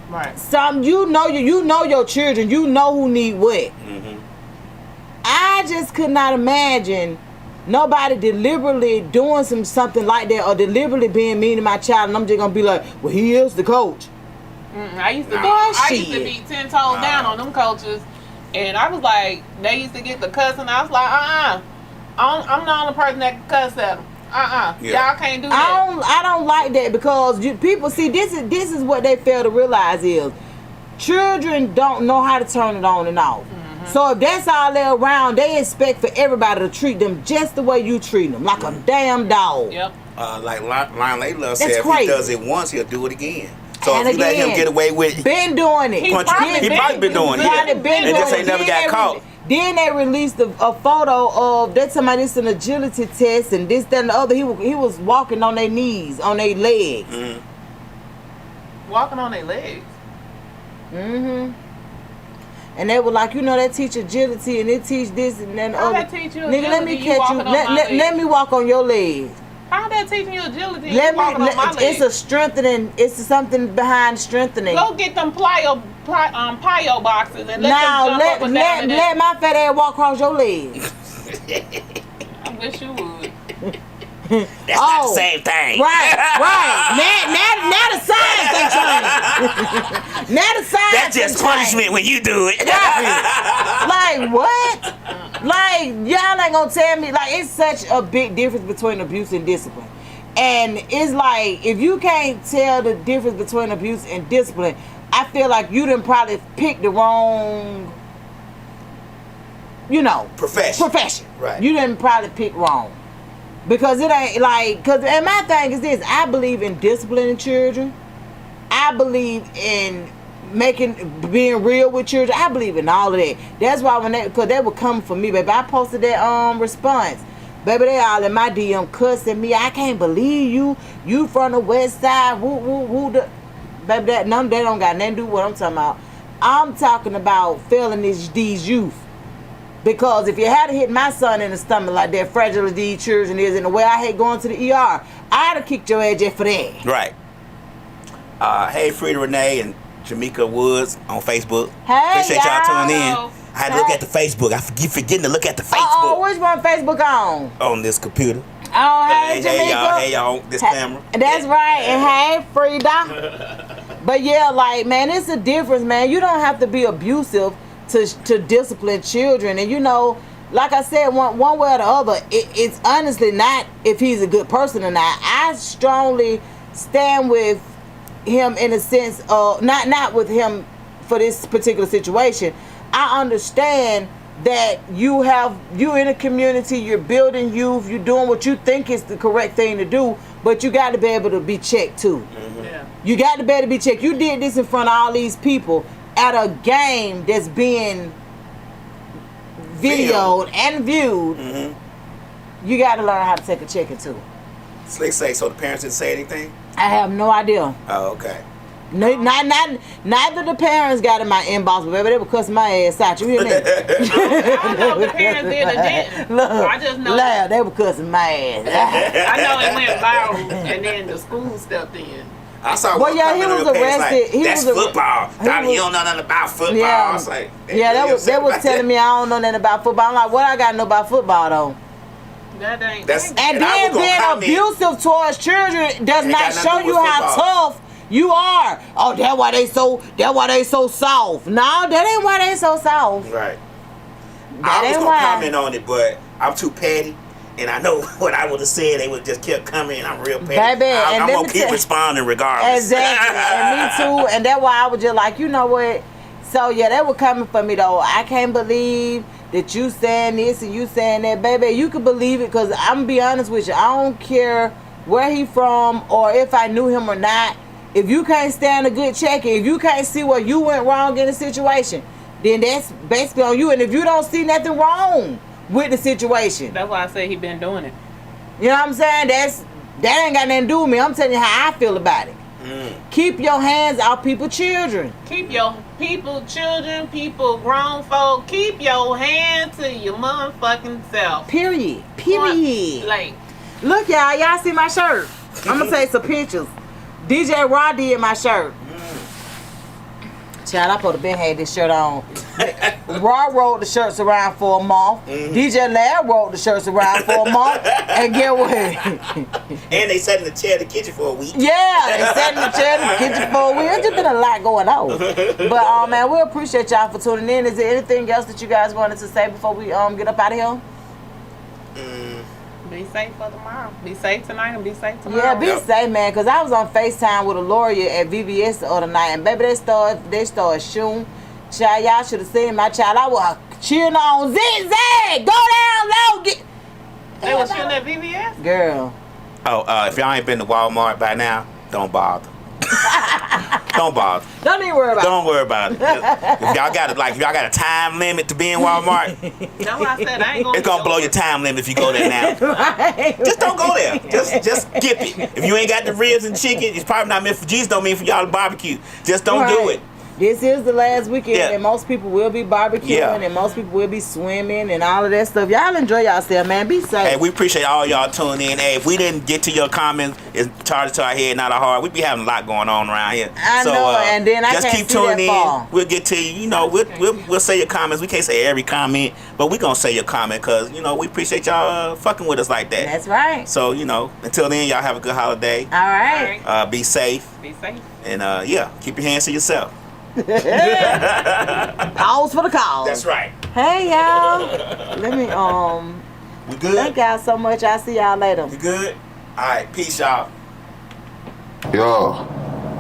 Right. You know your children. You know who need what. I just could not imagine nobody deliberately doing something like that, or deliberately being mean to my child, and I'm just gonna be like, well, he is the coach. I used to be 10 toes down on them coaches, and I was like, they used to get the cussing. I was like, I'm the only person that can cuss at them. Yeah. Y'all can't do that. I don't like that because people see this is what they fail to realize is children don't know how to turn it on and off. So if that's all they're around, they expect for everybody to treat them just the way you treat them, like a damn dog. Yep. Like Lionel Love said, if he does it once, he'll do it again. So and if you let him get away with it, been doing it. He probably been doing it. And just ain't never got caught. Then they released a photo of that somebody this an agility test and this, that, and the other. He was walking on their knees, on their legs. Walking on their legs. And they were like, they teach agility and they teach this and then How other. that teach you Nigga, let me agility, catch you. Let me walk on your legs. How that teaching you agility? It's a strengthening. It's something behind strengthening. Go get them plyo boxes and let them jump up and down. Let my fat ass walk across your legs. I wish you would. That's not the same thing. Right. Now the science ain't changed. Now the science. That's just punishment when you do it. Like what? Like y'all ain't gonna tell me. Like it's such a big difference between abuse and discipline. And it's like if you can't tell the difference between abuse and discipline, I feel like you done probably picked the wrong, profession. Right. You didn't probably pick wrong. Because it ain't like, and my thing is this, I believe in disciplining children. I believe in being real with children. I believe in all of that. That's why because they were coming for me, baby. I posted that response. Baby, they all in my DM cussing me. I can't believe you from the Westside. Baby, they don't got nothing to do with what I'm talking about. I'm talking about failing these youth. Because if you had hit my son in the stomach like that, fragile as these children is, and the way I hate going to the ER, I'd have kicked your ass just for that. Right. Hey, Frida Renee and Jamaica Woods on Facebook. Hey, appreciate y'all tuning in. I had to look at the Facebook. I keep forgetting to look at the Facebook. Oh, which one Facebook on? On this computer. Oh, hey, Jamaica. Hey, y'all, this camera. That's right. And hey, Frida. But yeah, like, man, it's a difference, man. You don't have to be abusive to discipline children. And like I said, one way or the other, it's honestly not if he's a good person or not. I strongly stand with him in a sense of not with him for this particular situation. I understand that you're in a community, you're building youth, you're doing what you think is the correct thing to do, but you got to be able to be checked too. Yeah. You got to be able to be checked. You did this in front of all these people at a game that's being videoed and viewed. You got to learn how to take a check too. Slick say, so the parents didn't say anything? I have no idea. Oh, okay. Neither the parents got in my inbox, but baby, they were cussing my ass out. You hear me? I don't know if the parents did or didn't. Look, I just know. They were cussing my ass. I know it went viral, and then the school stepped in. I saw he was arrested. Like, that's football. You don't know nothing about football. Yeah, I was like, they was telling me I don't know nothing about football. I'm like, what I got to know about football though? That ain't. And then being abusive towards children does not show you how tough you are. Oh, that's why they so soft. No, that ain't why they so soft. Right. That I was ain't gonna why. comment on it, but I'm too petty. And I know what I would have said. They would just kept coming. And I'm real petty. Baby, I'm gonna keep responding regardless. Exactly. And me too. And that's why I was just like, you know what? So yeah, they were coming for me though. I can't believe that you saying this and you saying that, baby. You can believe it, because I'm gonna be honest with you. I don't care where he from or if I knew him or not. If you can't stand a good check, if you can't see where you went wrong in a situation, then that's basically on you. And if you don't see nothing wrong with the situation, That's why I say he been doing it. you know what I'm saying? That ain't got nothing to do with me. I'm telling you how I feel about it. Keep your hands out people's children. Keep your children, grown folk. Keep your hand to your motherfucking self. Period. Like, Look, y'all see my shirt? I'm gonna take some pictures. DJ Rod did my shirt. Child, I supposed to been had this shirt on. Raw rolled the shirts around for a month. DJLAB rolled the shirts around for a month. And get what? And they sat in the chair in the kitchen for a week. Yeah, they sat in the chair in the kitchen for a week. It's just been a lot going on. But man, we appreciate y'all for tuning in. Is there anything else that you guys wanted to say before we get up out of here? Be safe for tomorrow. Be safe tonight and be safe tomorrow. Yeah, be safe, man. Because I was on FaceTime with a lawyer at VVS the other night, and baby, they started shooting. Child, y'all should have seen my child. I was cheering on zigzag. Go down low. They was shooting at VVS? Girl. Oh, if y'all ain't been to Walmart by now, don't bother. Don't bother. Don't even worry about it. Don't worry about it. If y'all got a time limit to be in Walmart, that's what I said. I ain't gonna. It's gonna blow your time limit if you go there now. Right. Just don't go there. Just skip it. If you ain't got the ribs and chicken, it's probably not meant for Jesus. Don't mean for y'all to barbecue. Just don't do it. This is the last weekend, and most people will be barbecuing, and most people will be swimming and all of that stuff. Y'all enjoy yourself, man. Be safe. Hey, we appreciate all y'all tuning in. Hey, if we didn't get to your comments, it's charged to our head, not our heart. We be having a lot going on around here. I know, and then I just can't keep see tuning that in. far. We'll get to you. You know, we'll say your comments. We can't say every comment, but we gonna say your comment because we appreciate y'all fucking with us like that. That's right. So until then, y'all have a good holiday. All right. Be safe. Be safe. And keep your hands to yourself. Pause for the call. That's right. Hey y'all. Let me We good? Thank y'all so much. I'll see y'all later. You good? Alright, peace y'all. Yo,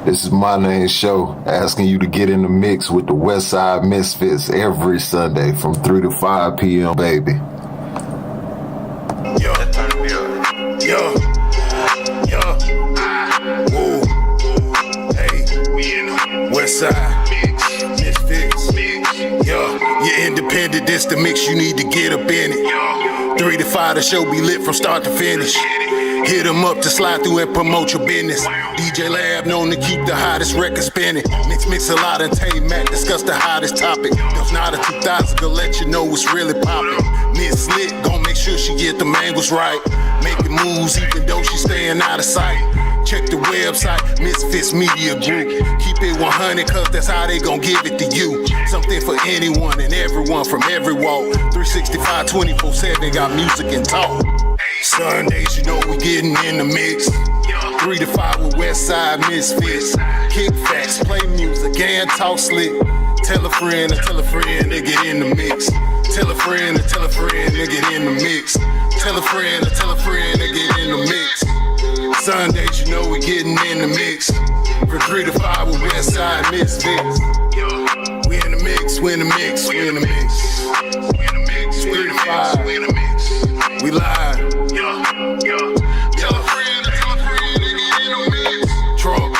this is my name show, asking you to get in the mix with the Westside Misfits every Sunday from 3 to 5 p.m. baby. Yo. Woo. Hey, we in the Westside Misfits. Yo, you're independent, this the mix, you need to get up in it. 3 to 5, the show be lit from start to finish. Hit them up to slide through and promote your business. DJ Lab known to keep the hottest record spinning. Mixalot and Tay-Mac discuss the hottest topic. There's not a 2000 to let you know what's really poppin'. Miss Lit gon' make sure she get the angles right. Making moves even though she staying out of sight. Check the website, Misfits Media Group. Keep it 100 cause that's how they gon' give it to you. Something for anyone and everyone from every walk. 365, 24/7, got music and talk. Sundays, we getting in the mix. 3 to 5 with Westside Misfits. Kick facts, play music, and talk slick. Tell a friend to get in the mix. Tell a friend to get in the mix. Tell a friend to get in the mix. Sundays, we getting in the mix. From 3 to 5 with Westside Misfits. We in the mix, we in the mix, we in the mix. We in the mix, 3 to 5, we in the mix. We live. Tell a friend to get in the mix. Trump.